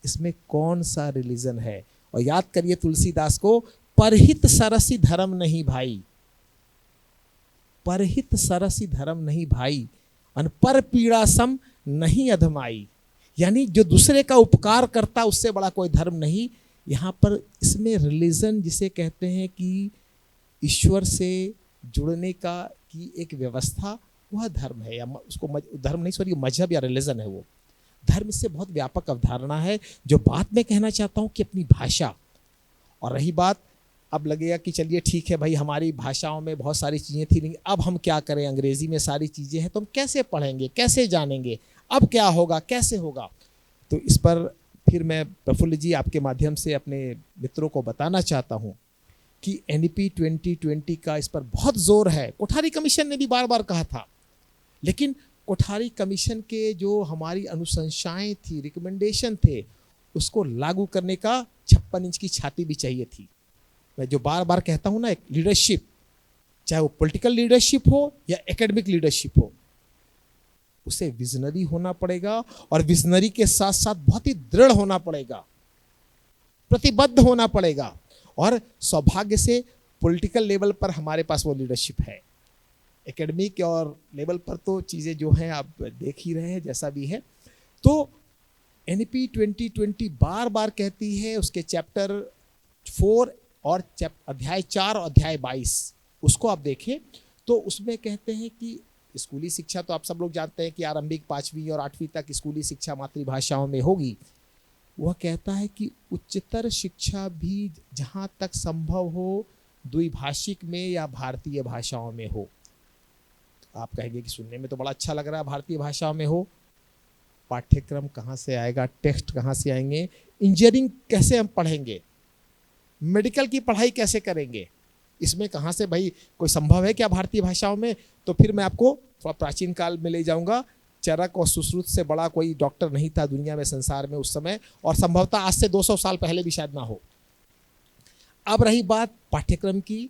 Speaker 4: इसमें कौन सा रिलीजन है? और याद करिए तुलसीदास को, परहित सरसी धर्म नहीं भाई, परहित सरसी धर्म नहीं भाई, अनपर पीड़ा सम नहीं अधमाई। यानी जो दूसरे का उपकार करता उससे बड़ा कोई धर्म नहीं। यहाँ पर इसमें रिलीजन जिसे कहते हैं कि ईश्वर से जुड़ने का की एक व्यवस्था, वह धर्म है, या उसको धर्म नहीं सॉरी मजहब या रिलीजन है। वो धर्म इससे बहुत व्यापक अवधारणा है। जो बात मैं कहना चाहता हूँ कि अपनी भाषा, और रही बात अब लगेगा कि चलिए ठीक है भाई हमारी भाषाओं में बहुत सारी चीज़ें थी, लेकिन अब हम क्या करें, अंग्रेजी में सारी चीज़ें हैं तो हम कैसे पढ़ेंगे, कैसे जानेंगे, अब क्या होगा, कैसे होगा। तो इस पर फिर मैं प्रफुल्ल जी आपके माध्यम से अपने मित्रों को बताना चाहता हूँ कि NEP 2020 का इस पर बहुत जोर है। कोठारी कमीशन ने भी बार बार कहा था, लेकिन कोठारी कमीशन के जो हमारी अनुशंसाएं थी, रिकमेंडेशन थे, उसको लागू करने का 56 इंच की छाती भी चाहिए थी। मैं जो बार बार कहता हूं ना, एक लीडरशिप, चाहे वो पॉलिटिकल लीडरशिप हो या एकेडमिक लीडरशिप हो, उसे विजनरी होना पड़ेगा, और विजनरी के साथ साथ बहुत ही दृढ़ होना पड़ेगा, प्रतिबद्ध होना पड़ेगा। और सौभाग्य से पॉलिटिकल लेवल पर हमारे पास वो लीडरशिप है। एकेडमिक और लेवल पर तो चीज़ें जो हैं आप देख ही रहे हैं जैसा भी है। तो NEP 2020 बार बार कहती है, उसके चैप्टर 4 और अध्याय 4 और अध्याय 22 उसको आप देखें तो उसमें कहते हैं कि स्कूली शिक्षा तो आप सब लोग जानते हैं कि आरंभिक 5वीं और 8वीं तक स्कूली शिक्षा मातृभाषाओं में होगी। वह कहता है कि उच्चतर शिक्षा भी जहाँ तक संभव हो द्विभाषिक में या भारतीय भाषाओं में हो। आप कहेंगे कि सुनने में तो बड़ा अच्छा लग रहा है भारतीय भाषाओं में हो, पाठ्यक्रम कहाँ से आएगा, टेक्स्ट कहाँ से आएंगे, इंजीनियरिंग कैसे हम पढ़ेंगे, मेडिकल की पढ़ाई कैसे करेंगे, इसमें कहाँ से भाई कोई संभव है क्या भारतीय भाषाओं में। तो फिर मैं आपको थोड़ा प्राचीन काल में ले जाऊंगा। चरक और सुश्रुत से बड़ा कोई डॉक्टर नहीं था दुनिया में, संसार में उस समय, और संभवतः आज से 200 साल पहले भी शायद ना हो। अब रही बात पाठ्यक्रम की,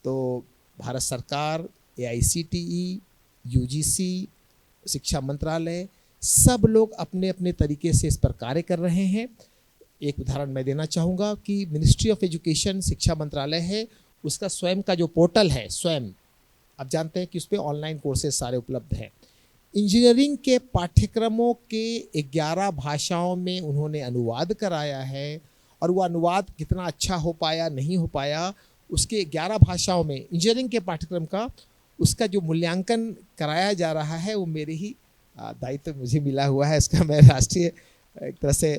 Speaker 4: तो भारत सरकार, AICTE, UGC, शिक्षा मंत्रालय, सब लोग अपने अपने तरीके से इस पर कार्य कर रहे हैं। एक उदाहरण मैं देना चाहूँगा कि मिनिस्ट्री ऑफ एजुकेशन, शिक्षा मंत्रालय है, उसका स्वयं का जो पोर्टल है, स्वयं आप जानते हैं कि उस पर ऑनलाइन कोर्सेज सारे उपलब्ध हैं। इंजीनियरिंग के पाठ्यक्रमों के 11 भाषाओं में उन्होंने अनुवाद कराया है, और वो अनुवाद कितना अच्छा हो पाया नहीं हो पाया, उसके 11 भाषाओं में इंजीनियरिंग के पाठ्यक्रम का उसका जो मूल्यांकन कराया जा रहा है, वो मेरे ही दायित्व मुझे मिला हुआ है। इसका मैं राष्ट्रीय एक तरह से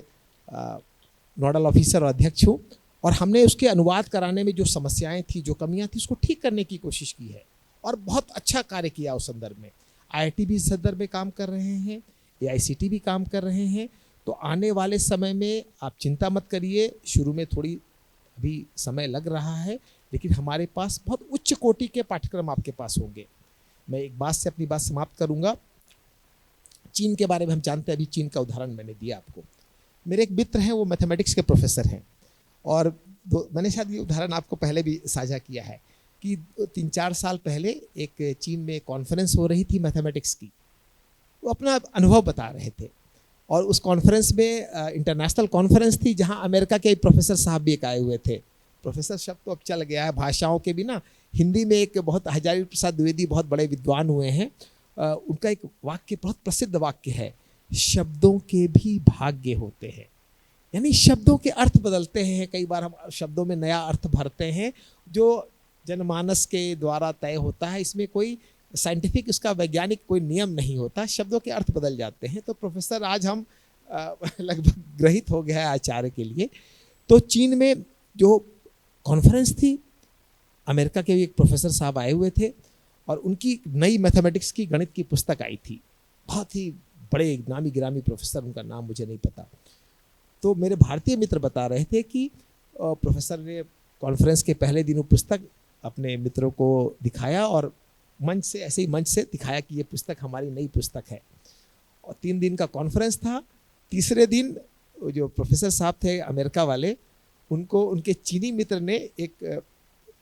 Speaker 4: नोडल ऑफिसर और अध्यक्ष हूँ, और हमने उसके अनुवाद कराने में जो समस्याएं थी, जो कमियां थी, उसको ठीक करने की कोशिश की है, और बहुत अच्छा कार्य किया उस संदर्भ में। IIT भी इस संदर्भ में काम कर रहे हैं, AICTE भी काम कर रहे हैं। तो आने वाले समय में आप चिंता मत करिए, शुरू में थोड़ी अभी समय लग रहा है, लेकिन हमारे पास बहुत उच्च कोटि के पाठ्यक्रम आपके पास होंगे। मैं एक बात से अपनी बात समाप्त करूंगा। चीन के बारे में हम जानते हैं, अभी चीन का उदाहरण मैंने दिया आपको। मेरे एक मित्र हैं, वो मैथमेटिक्स के प्रोफेसर हैं, और मैंने शायद ये उदाहरण आपको पहले भी साझा किया है कि 3-4 साल पहले एक चीन में कॉन्फ्रेंस हो रही थी मैथमेटिक्स की। वो अपना अनुभव बता रहे थे, और उस कॉन्फ्रेंस में इंटरनेशनल कॉन्फ्रेंस थी जहां अमेरिका के प्रोफेसर साहब भी एक आए हुए थे। प्रोफेसर शब्द तो अब चल गया है, भाषाओं के भी ना, हिंदी में एक बहुत हजारी प्रसाद द्विवेदी बहुत बड़े विद्वान हुए हैं, उनका एक वाक्य बहुत प्रसिद्ध वाक्य है, शब्दों के भी भाग्य होते हैं। यानी शब्दों के अर्थ बदलते हैं, कई बार हम शब्दों में नया अर्थ भरते हैं जो जनमानस के द्वारा तय होता है। इसमें कोई साइंटिफिक, उसका वैज्ञानिक कोई नियम नहीं होता, शब्दों के अर्थ बदल जाते हैं। तो प्रोफेसर आज हम लगभग ग्रहित हो गया है आचार्य के लिए। तो चीन में जो कॉन्फ्रेंस थी, अमेरिका के एक प्रोफेसर साहब आए हुए थे, और उनकी नई मैथमेटिक्स की गणित की पुस्तक आई थी। बहुत ही बड़े नामी गिरामी प्रोफेसर, उनका नाम मुझे नहीं पता। तो मेरे भारतीय मित्र बता रहे थे कि प्रोफेसर ने कॉन्फ्रेंस के पहले दिन वो पुस्तक अपने मित्रों को दिखाया और मंच से, ऐसे ही मंच से दिखाया कि ये पुस्तक हमारी नई पुस्तक है। और 3 दिन का कॉन्फ्रेंस था। तीसरे दिन जो प्रोफेसर साहब थे अमेरिका वाले, उनको उनके चीनी मित्र ने एक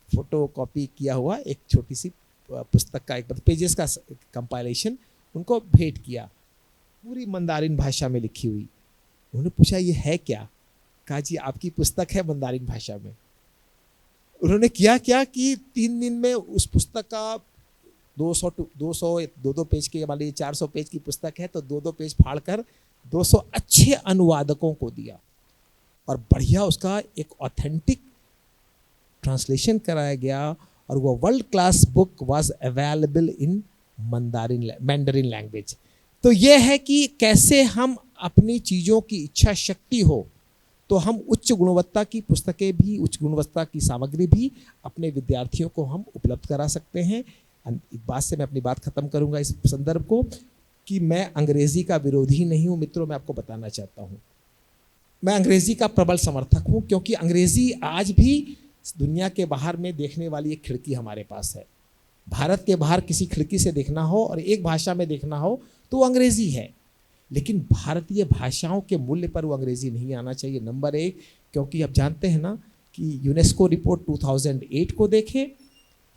Speaker 4: फोटो कॉपी किया हुआ एक छोटी सी पुस्तक का एक पेजेस का कंपाइलेशन उनको भेंट किया, पूरी मंदारिन भाषा में लिखी हुई। उन्होंने पूछा ये है क्या? कहा जी आपकी पुस्तक है मंदारिन भाषा में। उन्होंने किया क्या कि 3 दिन में उस पुस्तक का 200 पेज के, मान लीजिए 400 पेज की पुस्तक है तो 2 पेज फाड़कर 200 अच्छे अनुवादकों को दिया और बढ़िया उसका एक ऑथेंटिक ट्रांसलेशन कराया गया और वो world class book was available in Mandarin language. तो ये है कि कैसे हम अपनी चीज़ों की इच्छा शक्ति हो तो हम उच्च गुणवत्ता की पुस्तकें भी, उच्च गुणवत्ता की सामग्री भी अपने विद्यार्थियों को हम उपलब्ध करा सकते हैं। एक बात से मैं अपनी बात खत्म करूंगा इस संदर्भ को कि मैं अंग्रेजी का विरोधी नहीं हूं मित्रों, मैं आपको बताना चाहता हूं मैं अंग्रेजी का प्रबल समर्थक हूं, क्योंकि अंग्रेजी आज भी दुनिया के बाहर में देखने वाली एक खिड़की हमारे पास है। भारत के बाहर किसी खिड़की से देखना हो और एक भाषा में देखना हो तो वो अंग्रेजी है, लेकिन भारतीय भाषाओं के मूल्य पर वो अंग्रेजी नहीं आना चाहिए। नंबर 1, क्योंकि आप जानते हैं ना कि यूनेस्को रिपोर्ट 2008 को देखें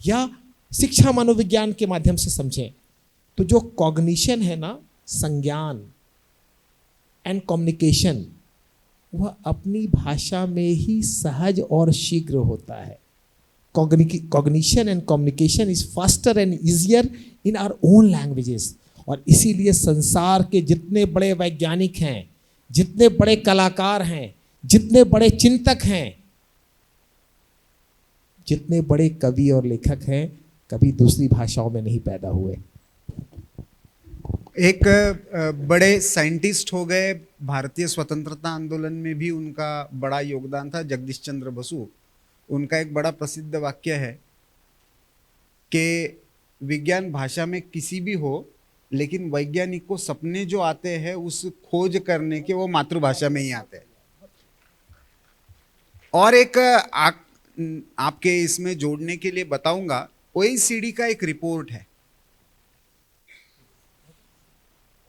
Speaker 4: या शिक्षा मनोविज्ञान के माध्यम से समझें तो जो कॉग्निशन है ना, संज्ञान एंड कम्युनिकेशन, वह अपनी भाषा में ही सहज और शीघ्र होता है। Cognition and communication is faster and easier in our own languages. और इसीलिए संसार के जितने बड़े वैज्ञानिक हैं, जितने बड़े कलाकार हैं, जितने बड़े चिंतक हैं, जितने बड़े कवि और लेखक हैं, कभी दूसरी भाषाओं में नहीं पैदा हुए।
Speaker 3: एक बड़े साइंटिस्ट हो गए, भारतीय स्वतंत्रता आंदोलन में भी उनका बड़ा योगदान था, जगदीश चंद्र बसु। उनका एक बड़ा प्रसिद्ध वाक्य है कि विज्ञान भाषा में किसी भी हो, लेकिन वैज्ञानिक को सपने जो आते हैं उस खोज करने के वो मातृभाषा में ही आते हैं। और एक आपके इसमें जोड़ने के लिए बताऊंगा, OECD का एक रिपोर्ट है।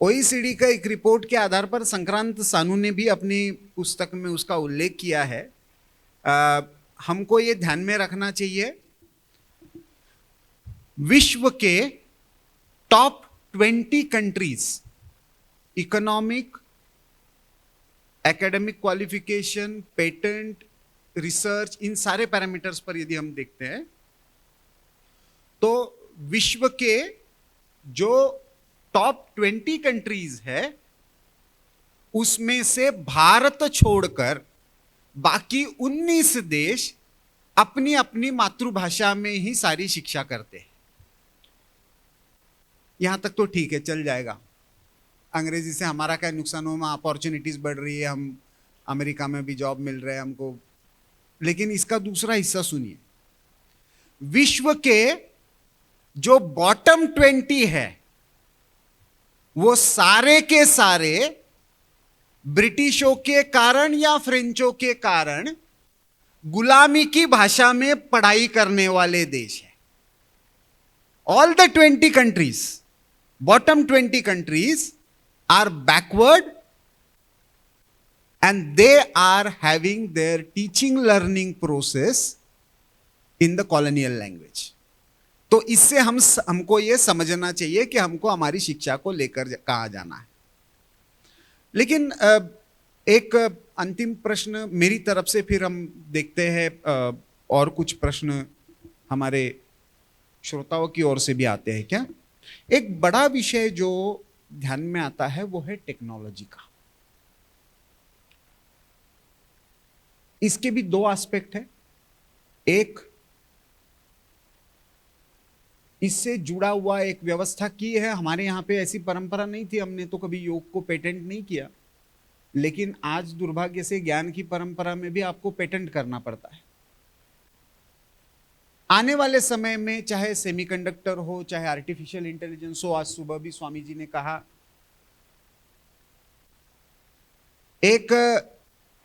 Speaker 3: OECD का एक रिपोर्ट के आधार पर संक्रांत सानू ने भी अपनी पुस्तक में उसका उल्लेख किया है। हमको ये ध्यान में रखना चाहिए, विश्व के top 20 countries, economic, academic qualification, patent, research, इन सारे पैरामीटर्स पर यदि हम देखते हैं तो विश्व के जो टॉप 20 कंट्रीज है उसमें से भारत छोड़कर बाकी 19 देश अपनी अपनी मातृभाषा में ही सारी शिक्षा करते हैं। यहां तक तो ठीक है, चल जाएगा। अंग्रेजी से हमारा क्या नुकसान हो, अपॉर्चुनिटीज बढ़ रही है, हम अमेरिका में भी जॉब मिल रहे हैं हमको। लेकिन इसका दूसरा हिस्सा सुनिए, विश्व के जो बॉटम 20 है वो सारे के सारे ब्रिटिशों के कारण या फ्रेंचों के कारण गुलामी की भाषा में पढ़ाई करने वाले देश हैं। All the 20 countries, bottom 20 countries are backward and they are having their teaching learning process in the colonial language. तो इससे हमको ये समझना चाहिए कि हमको हमारी शिक्षा को लेकर कहाँ जाना है। लेकिन एक अंतिम प्रश्न मेरी तरफ से, फिर हम देखते हैं और कुछ प्रश्न हमारे श्रोताओं की ओर से भी आते हैं क्या। एक बड़ा विषय जो ध्यान में आता है वो है टेक्नोलॉजी का। इसके भी 2 एस्पेक्ट है। एक, इससे जुड़ा हुआ एक व्यवस्था की है। हमारे यहाँ पे ऐसी परंपरा नहीं थी, हमने तो कभी योग को पेटेंट नहीं किया, लेकिन आज दुर्भाग्य से ज्ञान की परंपरा में भी आपको पेटेंट करना पड़ता है। आने वाले समय में चाहे सेमीकंडक्टर हो, चाहे आर्टिफिशियल इंटेलिजेंस हो, आज सुबह भी स्वामी जी ने कहा, एक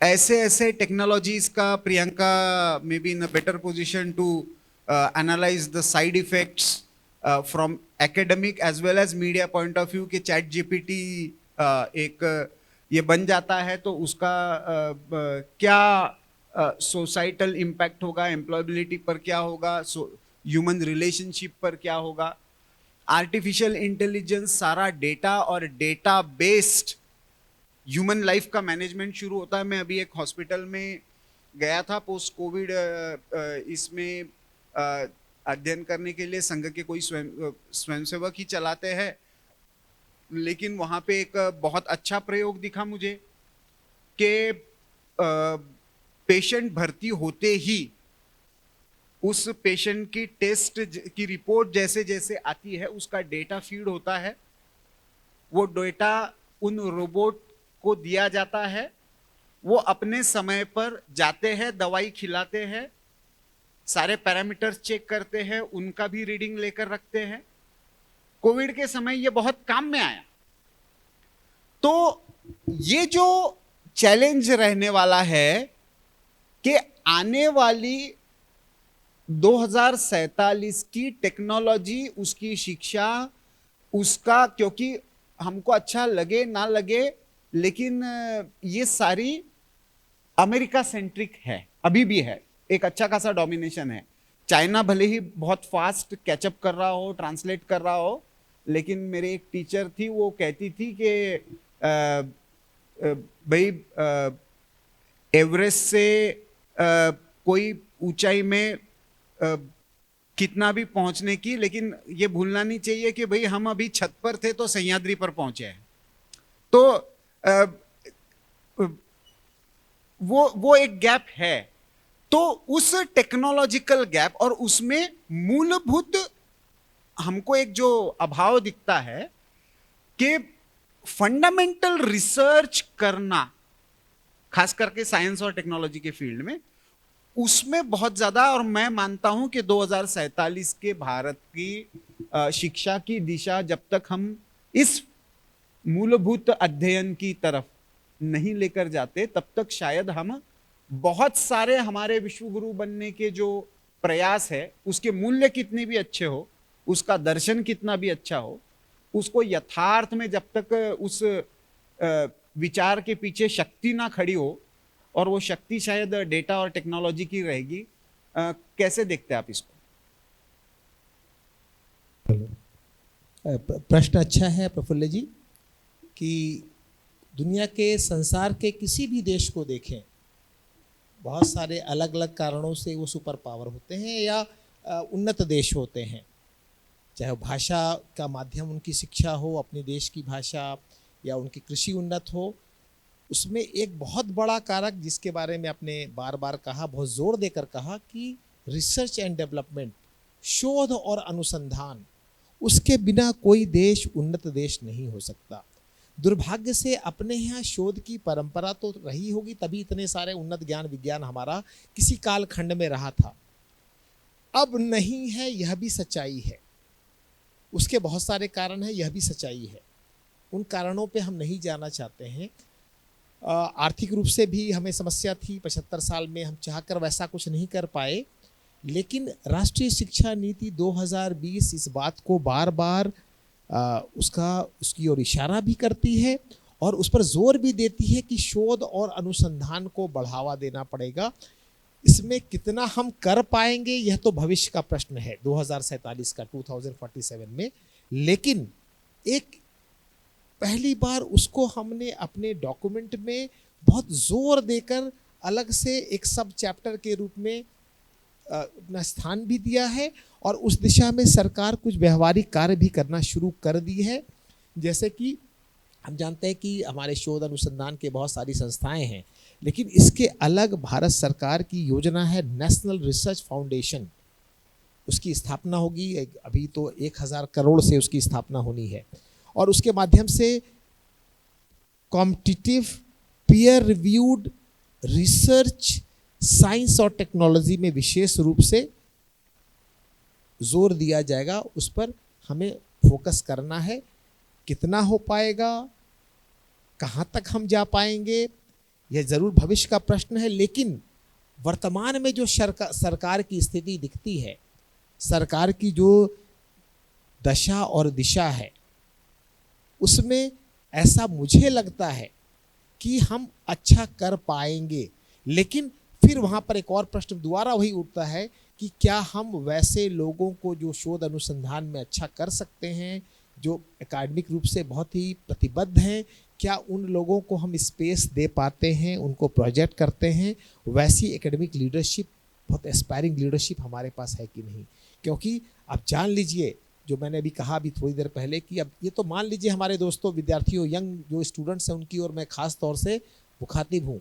Speaker 3: ऐसे टेक्नोलॉजीज का, Priyanka may be in a better position to analyze the side effects from academic as well as media point of view कि चैट जीपीटी एक ये बन जाता है तो उसका क्या सोसाइटल इम्पैक्ट होगा, एम्प्लॉयबिलिटी पर क्या होगा, ह्यूमन रिलेशनशिप पर क्या होगा, आर्टिफिशियल इंटेलिजेंस सारा डेटा और डेटा बेस्ड ह्यूमन लाइफ का मैनेजमेंट शुरू होता है। मैं अभी एक हॉस्पिटल में गया था पोस्ट कोविड, इसमें अध्ययन करने के लिए संघ के कोई स्वयंसेवक ही चलाते हैं, लेकिन वहाँ पे एक बहुत अच्छा प्रयोग दिखा मुझे कि पेशेंट भर्ती होते ही उस पेशेंट की टेस्ट की रिपोर्ट जैसे जैसे आती है उसका डेटा फीड होता है, वो डेटा उन रोबोट को दिया जाता है, वो अपने समय पर जाते हैं, दवाई खिलाते हैं, सारे पैरामीटर्स चेक करते हैं, उनका भी रीडिंग लेकर रखते हैं। कोविड के समय ये बहुत काम में आया। तो ये जो चैलेंज रहने वाला है कि आने वाली 2047 की टेक्नोलॉजी, उसकी शिक्षा, उसका, क्योंकि हमको अच्छा लगे ना लगे लेकिन ये सारी अमेरिका सेंट्रिक है, अभी भी है, एक अच्छा खासा डोमिनेशन है। चाइना भले ही बहुत फास्ट कैचअप कर रहा हो, ट्रांसलेट कर रहा हो, लेकिन मेरे एक टीचर थी, वो कहती थी कि भाई एवरेस्ट से कोई ऊंचाई में कितना भी पहुंचने की, लेकिन ये भूलना नहीं चाहिए कि भाई हम अभी छत पर थे तो सह्याद्री पर पहुंचे हैं। तो वो एक गैप है। तो उस टेक्नोलॉजिकल गैप और उसमें मूलभूत हमको एक जो अभाव दिखता है कि फंडामेंटल रिसर्च करना, खास करके साइंस और टेक्नोलॉजी के फील्ड में, उसमें बहुत ज्यादा, और मैं मानता हूं कि 2047 के भारत की शिक्षा की दिशा जब तक हम इस मूलभूत अध्ययन की तरफ नहीं लेकर जाते तब तक शायद हम बहुत सारे हमारे विश्वगुरु बनने के जो प्रयास है, उसके मूल्य कितने भी अच्छे हो, उसका दर्शन कितना भी अच्छा हो, उसको यथार्थ में जब तक उस विचार के पीछे शक्ति ना खड़ी हो, और वो शक्ति शायद डेटा और टेक्नोलॉजी की रहेगी। कैसे देखते हैं आप इसको?
Speaker 4: प्रश्न अच्छा है प्रफुल्ल जी, कि दुनिया के, संसार के किसी भी देश को देखें, बहुत सारे अलग अलग कारणों से वो सुपर पावर होते हैं या उन्नत देश होते हैं, चाहे भाषा का माध्यम उनकी शिक्षा हो, अपने देश की भाषा, या उनकी कृषि उन्नत हो। उसमें एक बहुत बड़ा कारक जिसके बारे में आपने बार बार कहा, बहुत जोर देकर कहा, कि रिसर्च एंड डेवलपमेंट, शोध और अनुसंधान, उसके बिना कोई देश उन्नत देश नहीं हो सकता। दुर्भाग्य से अपने यहाँ शोध की परंपरा तो रही होगी, तभी इतने सारे उन्नत ज्ञान विज्ञान हमारा किसी कालखंड में रहा था। अब नहीं है, यह भी सच्चाई है। उसके बहुत सारे कारण हैं, यह भी सच्चाई है। उन कारणों पे हम नहीं जाना चाहते हैं। आर्थिक रूप से भी हमें समस्या थी, 75 साल में हम चाहकर वैसा कुछ नहीं कर पाए, लेकिन राष्ट्रीय शिक्षा नीति 2020 इस बात को बार बार उसकी ओर इशारा भी करती है और उस पर जोर भी देती है कि शोध और अनुसंधान को बढ़ावा देना पड़ेगा। इसमें कितना हम कर पाएंगे यह तो भविष्य का प्रश्न है 2047 का, 2047 में, लेकिन एक पहली बार उसको हमने अपने डॉक्यूमेंट में बहुत जोर देकर अलग से एक सब चैप्टर के रूप में अपना स्थान भी दिया है, और उस दिशा में सरकार कुछ व्यवहारिक कार्य भी करना शुरू कर दी है। जैसे कि हम जानते हैं कि हमारे शोध अनुसंधान के बहुत सारी संस्थाएं हैं, लेकिन इसके अलग भारत सरकार की योजना है नेशनल रिसर्च फाउंडेशन। उसकी स्थापना होगी, अभी तो 1000 करोड़ से उसकी स्थापना होनी है, और उसके माध्यम से competitive peer reviewed research science और टेक्नोलॉजी में विशेष रूप से जोर दिया जाएगा। उस पर हमें फोकस करना है। कितना हो पाएगा, कहाँ तक हम जा पाएंगे, यह जरूर भविष्य का प्रश्न है, लेकिन वर्तमान में जो सरकार की स्थिति दिखती है सरकार की जो दशा और दिशा है उसमें ऐसा मुझे लगता है कि हम अच्छा कर पाएंगे, लेकिन फिर वहाँ पर एक और प्रश्न दोबारा वही उठता है कि क्या हम वैसे लोगों को जो शोध अनुसंधान में अच्छा कर सकते हैं, जो एकेडमिक रूप से बहुत ही प्रतिबद्ध हैं, क्या उन लोगों को हम स्पेस दे पाते हैं, उनको प्रोजेक्ट करते हैं? वैसी एकेडमिक लीडरशिप, बहुत एस्पायरिंग लीडरशिप हमारे पास है कि नहीं? क्योंकि आप जान लीजिए, जो मैंने अभी कहा अभी थोड़ी देर पहले, कि अब ये तो मान लीजिए हमारे दोस्तों विद्यार्थियों, यंग जो स्टूडेंट्स हैं उनकी और मैं खास तौर से मुखातिब हूँ।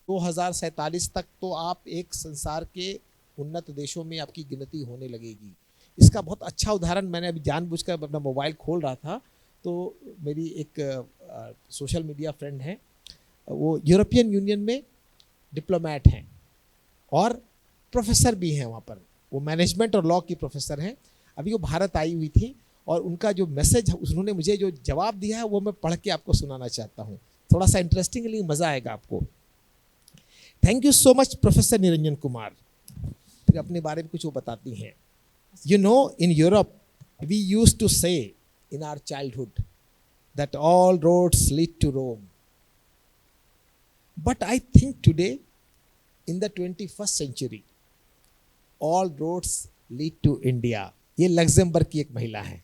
Speaker 4: 2047 तक तो आप एक संसार के उन्नत देशों में आपकी गिनती होने लगेगी। इसका बहुत अच्छा उदाहरण मैंने अभी जानबूझकर अपना मोबाइल खोल रहा था, तो मेरी एक सोशल मीडिया फ्रेंड है, वो यूरोपियन यूनियन में डिप्लोमेट हैं और प्रोफेसर भी हैं वहाँ पर, वो मैनेजमेंट और लॉ की प्रोफेसर हैं। अभी वो भारत आई हुई थी और उनका जो मैसेज उन्होंने मुझे जो जवाब दिया है वो मैं पढ़ के आपको सुनाना चाहता हूँ, थोड़ा सा इंटरेस्टिंगली मज़ा आएगा आपको। Thank you so much professor Niranjan Kumar. फिर अपने बारे में कुछ वो बताती हैं। You know, in Europe, we used to say in our childhood that all roads lead to Rome. But I think today, in the 21st century, all roads lead to India. ये Luxembourg की एक महिला है।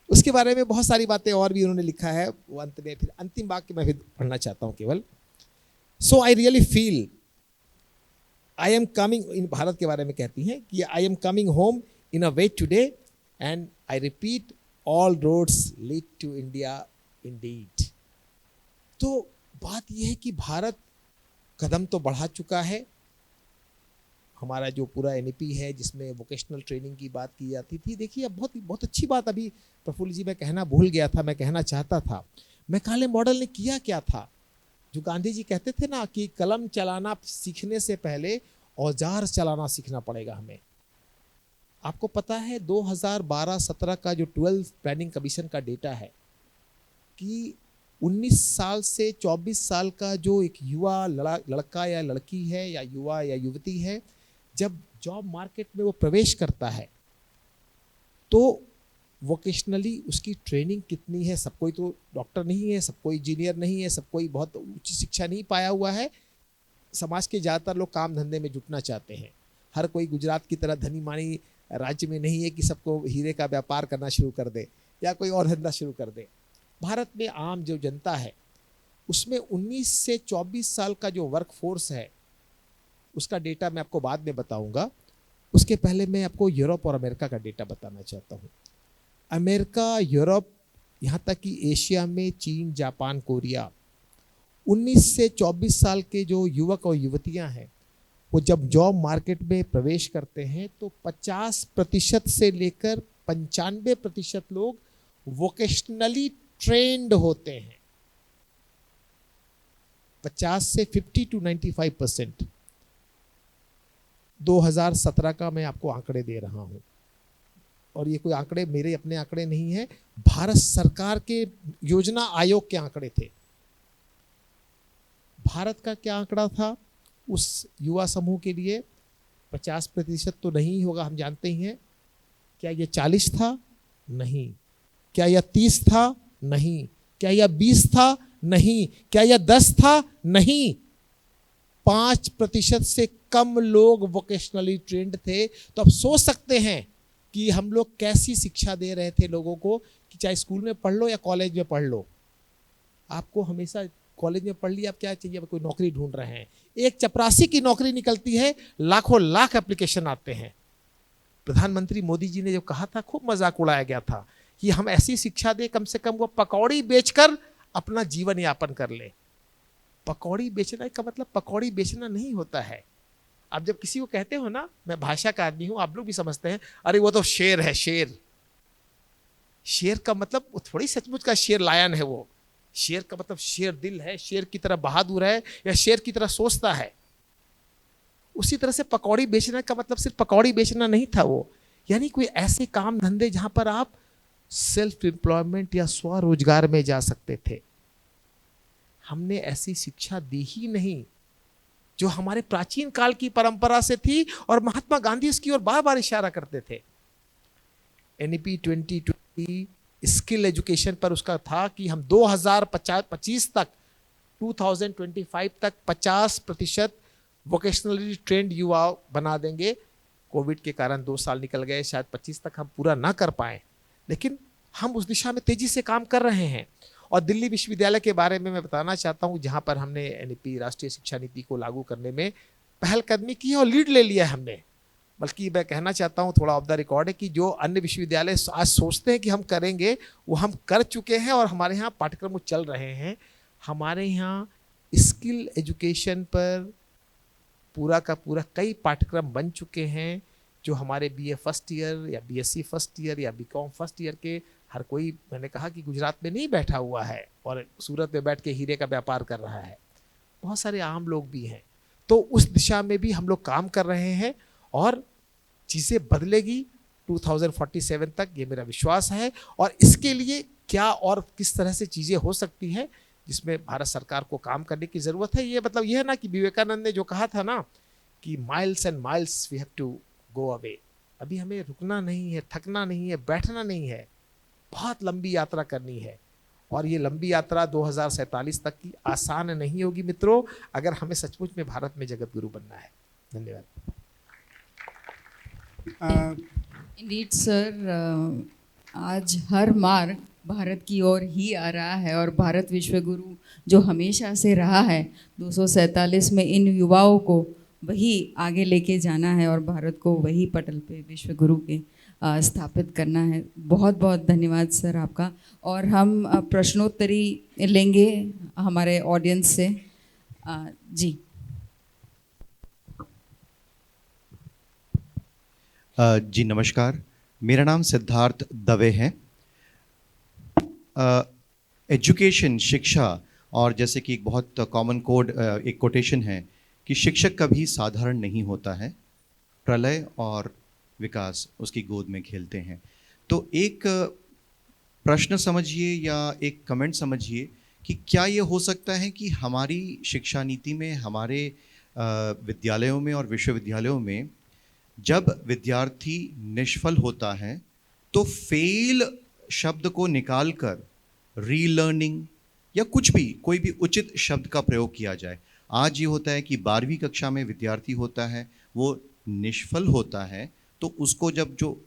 Speaker 4: उसके बारे में बहुत सारी बातें और भी उन्होंने लिखा है। वो अंत में फिर अंतिम वाक्य मैं फिर पढ़ना चाहता हूँ केवल। So I really feel I am coming, इन भारत के बारे में कहती हैं कि I am coming home in a way today and I repeat all roads lead to India indeed. तो बात यह है कि भारत कदम तो बढ़ा चुका है। हमारा जो पूरा NEP है जिसमें वोकेशनल ट्रेनिंग की बात की जाती थी, देखिए अब बहुत अच्छी बात अभी प्रफुल्ल जी मैं कहना भूल गया था, मैं कहना चाहता था, मैकाले मॉडल ने किया क्या था? जो गांधी जी कहते थे ना कि कलम चलाना सीखने से पहले औजार चलाना सीखना पड़ेगा हमें। आपको पता है 2012-17 का जो 12 प्लानिंग कमीशन का डेटा है कि 19 साल से 24 साल का जो एक युवा लड़का या लड़की है या युवा या युवती है, जब जॉब मार्केट में वो प्रवेश करता है तो वोकेशनली उसकी ट्रेनिंग कितनी है। सब कोई तो डॉक्टर नहीं है, सब कोई इंजीनियर नहीं है, सब कोई बहुत उच्च शिक्षा नहीं पाया हुआ है। समाज के ज़्यादातर लोग काम धंधे में जुटना चाहते हैं। हर कोई गुजरात की तरह धनी मानी राज्य में नहीं है कि सबको हीरे का व्यापार करना शुरू कर दे या कोई और धंधा शुरू कर दे। भारत में आम जो जनता है उसमें 19 से 24 साल का जो वर्क फोर्स है उसका डेटा मैं आपको बाद में बताऊंगा। उसके पहले मैं आपको यूरोप और अमेरिका का डेटा बताना चाहता हूँ। अमेरिका, यूरोप, यहाँ तक कि एशिया में चीन, जापान, कोरिया, 19 से 24 साल के जो युवक और युवतियाँ हैं वो जब जॉब मार्केट में प्रवेश करते हैं तो 50% से लेकर 95% लोग वोकेशनली ट्रेंड होते हैं। 50 से 50 to 95%। 2017 का मैं आपको आंकड़े दे रहा हूं और ये कोई आंकड़े मेरे अपने आंकड़े नहीं है, भारत सरकार के योजना आयोग के आंकड़े थे। भारत का क्या आंकड़ा था उस युवा समूह के लिए? 50% तो नहीं होगा, हम जानते ही हैं। क्या यह 40 था? नहीं। क्या यह 30 था? नहीं। क्या यह 20 था? नहीं। क्या यह 10 था? नहीं। 5% से कम लोग वोकेशनली ट्रेंड थे। तो आप सोच सकते हैं कि हम लोग कैसी शिक्षा दे रहे थे लोगों को कि चाहे स्कूल में पढ़ लो या कॉलेज में पढ़ लो, आपको हमेशा कॉलेज में पढ़ लिया, आप क्या चाहिए, कोई नौकरी ढूंढ रहे हैं। एक चपरासी की नौकरी निकलती है, लाखों लाख एप्लीकेशन आते हैं। प्रधानमंत्री मोदी जी ने जो कहा था, खूब मजाक उड़ाया गया था कि हम ऐसी शिक्षा दे कम से कम वो पकौड़ी बेचकर अपना जीवन यापन कर ले। पकौड़ी बेचना का मतलब पकौड़ी बेचना नहीं होता है। आप जब किसी को कहते हो ना, मैं भाषा का आदमी हूं, आप लोग भी समझते हैं, अरे वो तो शेर है, शेर। शेर का मतलब वो थोड़ी सचमुच का शेर लायन है, वो शेर का मतलब शेर दिल है, शेर की तरह बहादुर है या शेर की तरह सोचता है। उसी तरह से पकौड़ी बेचने का मतलब सिर्फ पकौड़ी बेचना नहीं था वो, यानी कोई ऐसे काम धंधे जहां पर आप सेल्फ एम्प्लॉयमेंट या स्वरोजगार में जा सकते थे। हमने ऐसी शिक्षा दी ही नहीं। जो हमारे प्राचीन काल की परंपरा से थी, और महात्मा गांधी इसकी ओर बार बार इशारा करते थे। NEP 2020 स्किल एजुकेशन पर उसका था कि हम 2025 तक 2025 तक 50% वोकेशनली ट्रेंड युवा बना देंगे। कोविड के कारण 2 साल निकल गए, शायद 25 तक हम पूरा ना कर पाए, लेकिन हम उस दिशा में तेजी से काम कर रहे हैं। और दिल्ली विश्वविद्यालय के बारे में मैं बताना चाहता हूं, जहां पर हमने NEP राष्ट्रीय शिक्षा नीति को लागू करने में पहलकदमी की है और लीड ले लिया है हमने। बल्कि मैं कहना चाहता हूं, थोड़ा ऑफ द रिकॉर्ड है, कि जो अन्य विश्वविद्यालय आज सोचते हैं कि हम करेंगे, वो हम कर चुके हैं और हमारे यहाँ पाठ्यक्रम चल रहे हैं। हमारे यहाँ स्किल एजुकेशन पर पूरा का पूरा कई पाठ्यक्रम बन चुके हैं, जो हमारे BA फर्स्ट ईयर या BSc फर्स्ट ईयर या BCom फर्स्ट ईयर के हर कोई, मैंने कहा कि गुजरात में नहीं बैठा हुआ है और सूरत में बैठ के हीरे का व्यापार कर रहा है, बहुत सारे आम लोग भी हैं। तो उस दिशा में भी हम लोग काम कर रहे हैं और चीज़ें बदलेगी 2047 तक, ये मेरा विश्वास है। और इसके लिए क्या और किस तरह से चीज़ें हो सकती हैं, जिसमें भारत सरकार को काम करने की ज़रूरत है। ये मतलब ये है ना कि विवेकानंद ने जो कहा था ना कि miles and miles we have to go away. अभी हमें रुकना नहीं है, थकना नहीं है, बैठना नहीं है, बहुत लंबी यात्रा करनी है। और ये लंबी यात्रा 2047 तक की आसान नहीं होगी मित्रों, अगर हमें सचमुच में भारत में जगत गुरु बनना है। धन्यवाद।
Speaker 2: इंडीड सर, आज हर मार्ग भारत की ओर ही आ रहा है और भारत विश्व गुरु जो हमेशा से रहा है, 247 में इन युवाओं को वही आगे लेके जाना है और भारत को वही पटल पे विश्व गुरु के स्थापित करना है। बहुत बहुत धन्यवाद सर आपका। और हम प्रश्नोत्तरी लेंगे हमारे ऑडियंस से। जी
Speaker 5: जी नमस्कार, मेरा नाम सिद्धार्थ दवे है। एजुकेशन, शिक्षा, और जैसे कि एक बहुत कॉमन कोड, एक कोटेशन है कि शिक्षक कभी साधारण नहीं होता है, प्रलय और विकास उसकी गोद में खेलते हैं। तो एक प्रश्न समझिए या एक कमेंट समझिए कि क्या ये हो सकता है कि हमारी शिक्षा नीति में, हमारे विद्यालयों में और विश्वविद्यालयों में जब विद्यार्थी निष्फल होता है तो फेल शब्द को निकालकर रीलर्निंग या कुछ भी, कोई भी उचित शब्द का प्रयोग किया जाए। आज ये होता है कि 12वीं कक्षा में विद्यार्थी होता है, वो निष्फल होता है, तो उसको जब जो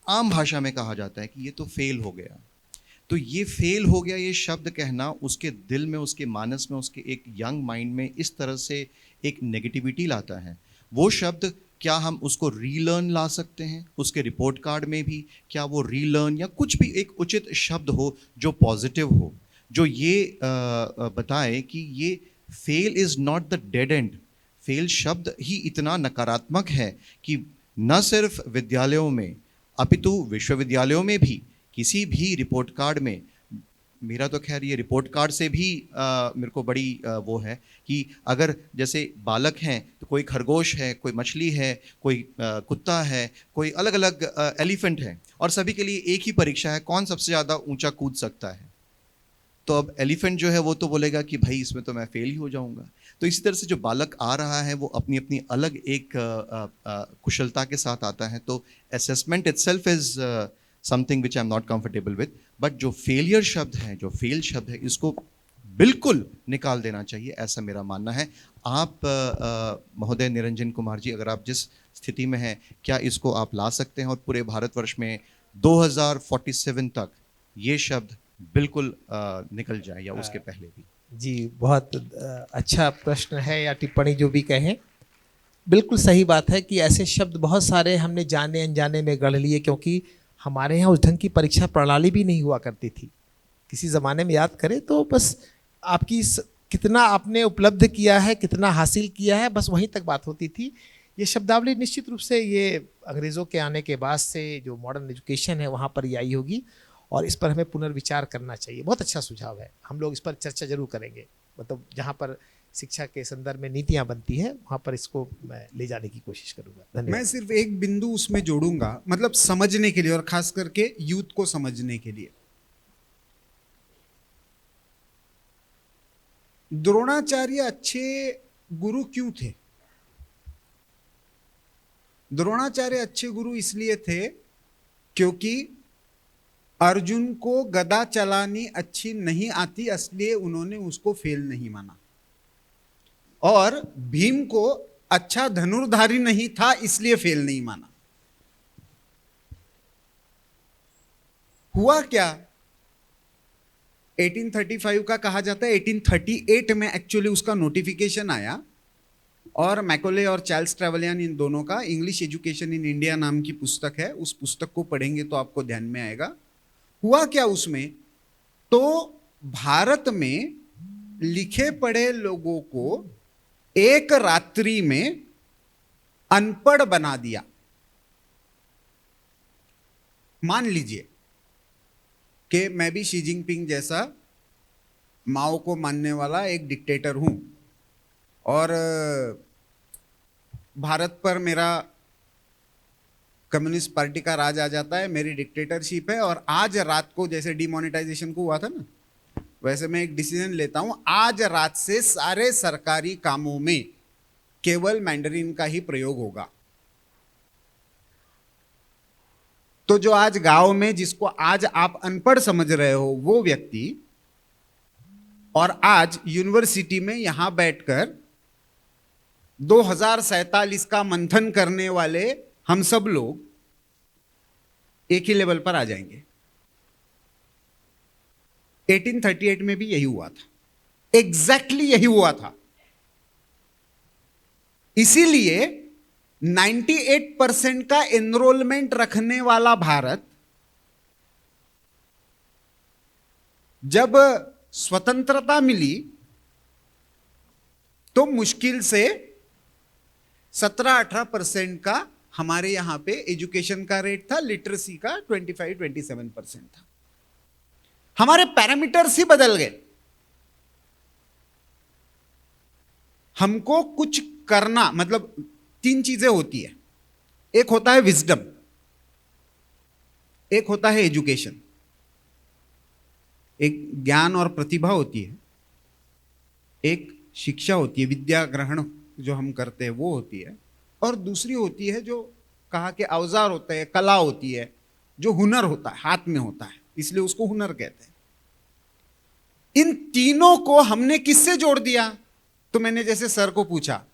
Speaker 5: आम भाषा में कहा जाता है कि ये तो फेल हो गया, तो ये फेल हो गया, ये शब्द कहना उसके दिल में, उसके मानस में, उसके एक यंग माइंड में इस तरह से एक नेगेटिविटी लाता है। वो शब्द क्या हम उसको रीलर्न ला सकते हैं? उसके रिपोर्ट कार्ड में भी क्या वो रीलर्न या कुछ भी एक उचित शब्द हो जो पॉजिटिव हो, जो ये बताए कि ये fail is not the dead and. Fail शब्द ही इतना नकारात्मक है कि न सिर्फ विद्यालयों में अपितु विश्वविद्यालयों में भी किसी भी रिपोर्ट कार्ड में, मेरा तो खैर ये रिपोर्ट कार्ड से भी मेरे को बड़ी वो है कि अगर जैसे बालक हैं तो कोई खरगोश है, कोई मछली है, कोई कुत्ता है, कोई अलग अलग एलिफेंट है, और सभी के लिए एक ही परीक्षा है, कौन सबसे ज़्यादा ऊंचा कूद सकता है। तो अब एलिफेंट जो है वो तो बोलेगा कि भाई इसमें तो मैं फेल ही हो जाऊंगा। तो इसी तरह से जो बालक आ रहा है वो अपनी अपनी अलग एक कुशलता के साथ आता है। तो assessment itself is something which I am not comfortable with, but जो फेलियर शब्द है, जो फेल शब्द है, इसको बिल्कुल निकाल देना चाहिए, ऐसा मेरा मानना है। आप महोदय निरंजन कुमार जी, अगर आप जिस स्थिति में हैं, क्या इसको आप ला सकते हैं और पूरे भारतवर्ष में 2047 तक ये शब्द बिल्कुल निकल जाए या उसके पहले भी?
Speaker 4: जी, बहुत अच्छा प्रश्न है या टिप्पणी जो भी कहें, बिल्कुल सही बात है कि ऐसे शब्द बहुत सारे हमने जाने अनजाने में गढ़ लिए, क्योंकि हमारे यहाँ उस ढंग की परीक्षा प्रणाली भी नहीं हुआ करती थी। किसी ज़माने में याद करें तो बस आपकी कितना आपने उपलब्ध किया है, कितना हासिल किया है, बस वहीं तक बात होती थी। ये शब्दावली निश्चित रूप से ये अंग्रेज़ों के आने के बाद से जो मॉडर्न एजुकेशन है वहाँ पर ही आई होगी, और इस पर हमें पुनर्विचार करना चाहिए। बहुत अच्छा सुझाव है, हम लोग इस पर चर्चा जरूर करेंगे। मतलब जहाँ पर शिक्षा के संदर्भ में नीतियाँ बनती है वहाँ पर इसको मैं ले जाने की कोशिश करूँगा। धन्यवाद।
Speaker 3: मैं सिर्फ एक बिंदु उसमें जोड़ूंगा, मतलब समझने के लिए, और खास करके यूथ को समझने के लिए। द्रोणाचार्य अच्छे गुरु क्यों थे? द्रोणाचार्य अच्छे गुरु इसलिए थे क्योंकि अर्जुन को गदा चलानी अच्छी नहीं आती, इसलिए उन्होंने उसको फेल नहीं माना। और भीम को अच्छा धनुर्धारी नहीं था, इसलिए फेल नहीं माना। हुआ क्या? 1835 का कहा जाता है, 1838 में एक्चुअली उसका नोटिफिकेशन आया, और मैकोले और चार्ल्स ट्रेवलियन इन दोनों का इंग्लिश एजुकेशन इन इंडिया नाम की पुस्तक है, उस पुस्तक को पढ़ेंगे तो आपको ध्यान में आएगा। हुआ क्या उसमें? तो भारत में लिखे पढ़े लोगों को एक रात्रि में अनपढ़ बना दिया। मान लीजिए कि मैं भी शी जिनपिंग जैसा माओ को मानने वाला एक डिक्टेटर हूं, और भारत पर मेरा कम्युनिस्ट पार्टी का राज आ जाता है, मेरी डिक्टेटरशिप है, और आज रात को जैसे डिमोनेटाइजेशन को हुआ था ना, वैसे मैं एक डिसीजन लेता हूं, आज रात से सारे सरकारी कामों में केवल मैंडरीन का ही प्रयोग होगा। तो जो आज गांव में जिसको आज आप अनपढ़ समझ रहे हो वो व्यक्ति, और आज यूनिवर्सिटी में यहां बैठकर 2047 का मंथन करने वाले हम सब लोग एक ही लेवल पर आ जाएंगे। 1838 में भी यही हुआ था, एग्जैक्टली यही हुआ था। इसीलिए 98% का एनरोलमेंट रखने वाला भारत जब स्वतंत्रता मिली तो मुश्किल से 17-18% का हमारे यहां पे एजुकेशन का रेट था, लिटरेसी का 25-27% था। हमारे पैरामीटर्स ही बदल गए। हमको कुछ करना, मतलब 3 चीजें होती है। एक होता है विजडम, एक होता है एजुकेशन, एक ज्ञान और प्रतिभा होती है, एक शिक्षा होती है, विद्या ग्रहण जो हम करते हैं वो होती है, और दूसरी होती है जो कहा कि औजार होता है, कला होती है, जो हुनर होता है, हाथ में होता है, इसलिए उसको हुनर कहते हैं। इन तीनों को हमने किससे जोड़ दिया? तो मैंने जैसे सर को पूछा,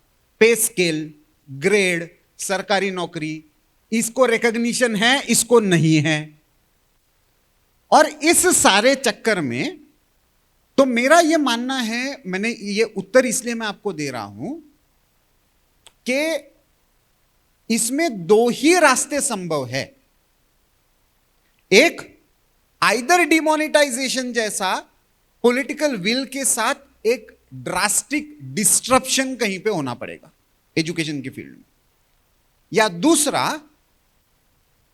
Speaker 3: पे स्केल, ग्रेड, सरकारी नौकरी, इसको रिकॉग्निशन है, इसको नहीं है। और इस सारे चक्कर में तो मेरा यह मानना है, मैंने ये उत्तर इसलिए मैं आपको दे रहा हूं कि इसमें 2 ही रास्ते संभव है। एक, आइदर डिमोनेटाइजेशन जैसा पॉलिटिकल विल के साथ एक ड्रास्टिक डिस्ट्रप्शन कहीं पे होना पड़ेगा एजुकेशन की फील्ड में, या दूसरा,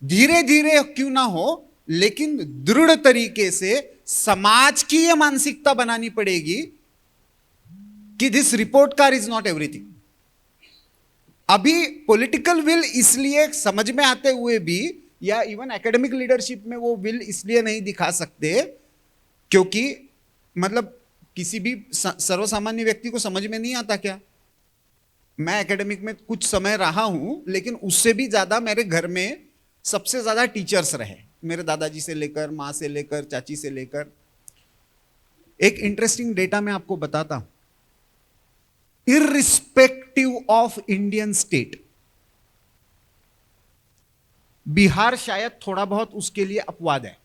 Speaker 3: धीरे धीरे क्यों ना हो लेकिन दृढ़ तरीके से समाज की यह मानसिकता बनानी पड़ेगी कि this report card is not everything. अभी पॉलिटिकल विल इसलिए समझ में आते हुए भी, या इवन एकेडमिक लीडरशिप में वो विल इसलिए नहीं दिखा सकते क्योंकि मतलब किसी भी सर्वसामान्य व्यक्ति को समझ में नहीं आता क्या? मैं एकेडमिक में कुछ समय रहा हूं, लेकिन उससे भी ज्यादा मेरे घर में सबसे ज्यादा टीचर्स रहे, मेरे दादाजी से लेकर, मां से लेकर, चाची से लेकर। एक इंटरेस्टिंग डेटा मैं आपको बताता हूं। Irrespective of Indian state, Bihar शायद थोड़ा बहुत उसके लिए अपवाद है।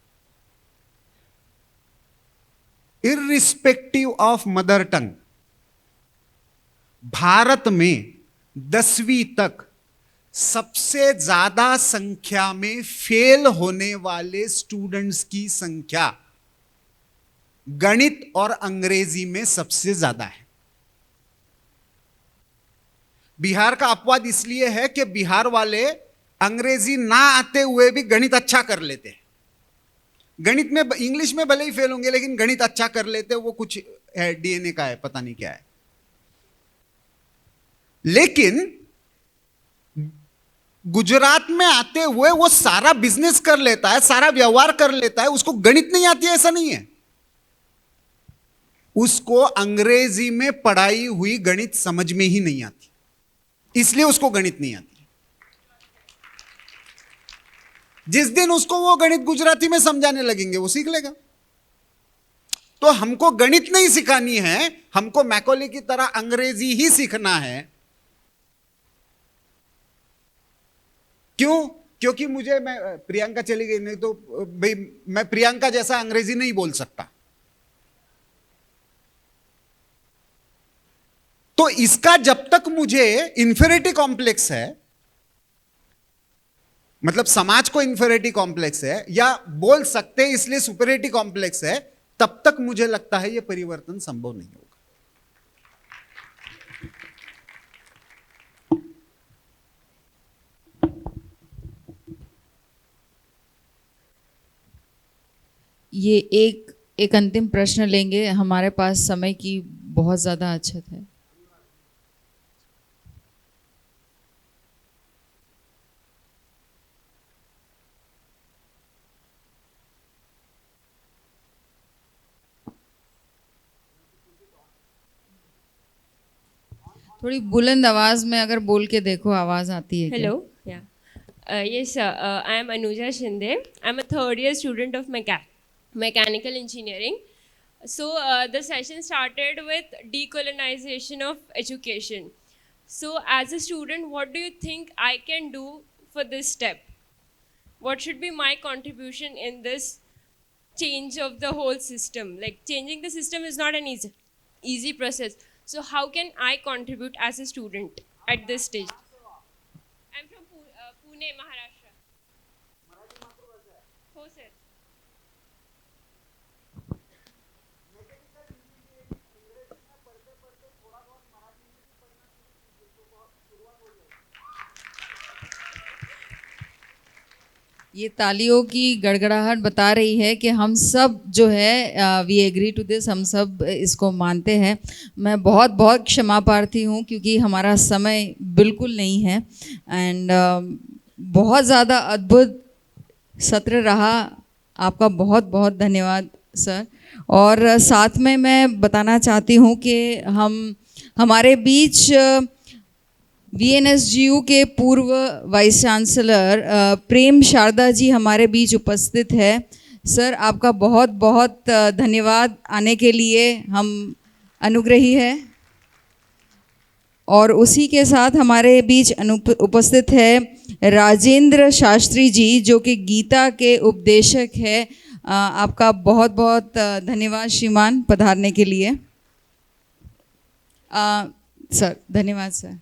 Speaker 3: Irrespective of mother tongue, Bharat में 10वीं तक सबसे ज्यादा संख्या में फेल होने वाले स्टूडेंट्स की संख्या गणित और अंग्रेजी में सबसे ज्यादा है। बिहार का अपवाद इसलिए है कि बिहार वाले अंग्रेजी ना आते हुए भी गणित अच्छा कर लेते हैं। गणित में, इंग्लिश में भले ही फेल होंगे लेकिन गणित अच्छा कर लेते हैं। वो कुछ है, डीएनए का है, पता नहीं क्या है। लेकिन गुजरात में आते हुए वो सारा बिजनेस कर लेता है, सारा व्यवहार कर लेता है, उसको गणित नहीं आती है ऐसा नहीं है। उसको अंग्रेजी में पढ़ाई हुई गणित समझ में ही नहीं आती, इसलिए उसको गणित नहीं आती। जिस दिन उसको वो गणित गुजराती में समझाने लगेंगे वो सीख लेगा। तो हमको गणित नहीं सिखानी है, हमको मैकॉले की तरह अंग्रेजी ही सीखना है। क्यों? क्योंकि मैं प्रियंका चली गई, नहीं तो भाई मैं प्रियंका जैसा अंग्रेजी नहीं बोल सकता। तो इसका जब तक मुझे इंफीरियरिटी कॉम्प्लेक्स है, मतलब समाज को इंफीरियरिटी कॉम्प्लेक्स है, या बोल सकते हैं इसलिए सुपीरियरिटी कॉम्प्लेक्स है, तब तक मुझे लगता है यह परिवर्तन संभव नहीं होगा।
Speaker 2: ये एक अंतिम प्रश्न लेंगे, हमारे पास समय की बहुत ज़्यादा अछत है। थोड़ी बुलंद आवाज़ में अगर बोल के देखो, आवाज़ आती है क्या?
Speaker 6: Hello. Yeah. Yes, sir. I am Anuja Shinde. I'm a third year student of mechanical engineering. So the session started with decolonization of education. So as a student, what do you think I can do for this step? What should be my contribution in this change of the whole system? Like changing the system is not an easy process. So how can I contribute as a student at this stage? I'm from Pune, Maharashtra. हो sir.
Speaker 2: ये तालियों की गड़गड़ाहट बता रही है कि हम सब जो है वी एग्री टू दिस, हम सब इसको मानते हैं। मैं बहुत बहुत क्षमा प्रार्थी हूँ क्योंकि हमारा समय बिल्कुल नहीं है। एंड बहुत ज़्यादा अद्भुत सत्र रहा। आपका बहुत बहुत धन्यवाद सर। और साथ में मैं बताना चाहती हूँ कि हमारे बीच VNSGU के पूर्व वाइस चांसलर प्रेम शारदा जी हमारे बीच उपस्थित है। सर आपका बहुत बहुत धन्यवाद आने के लिए, हम अनुग्रही है। और उसी के साथ हमारे बीच उपस्थित है राजेंद्र शास्त्री जी जो कि गीता के उपदेशक है। आपका बहुत बहुत धन्यवाद श्रीमान पधारने के लिए। सर धन्यवाद सर।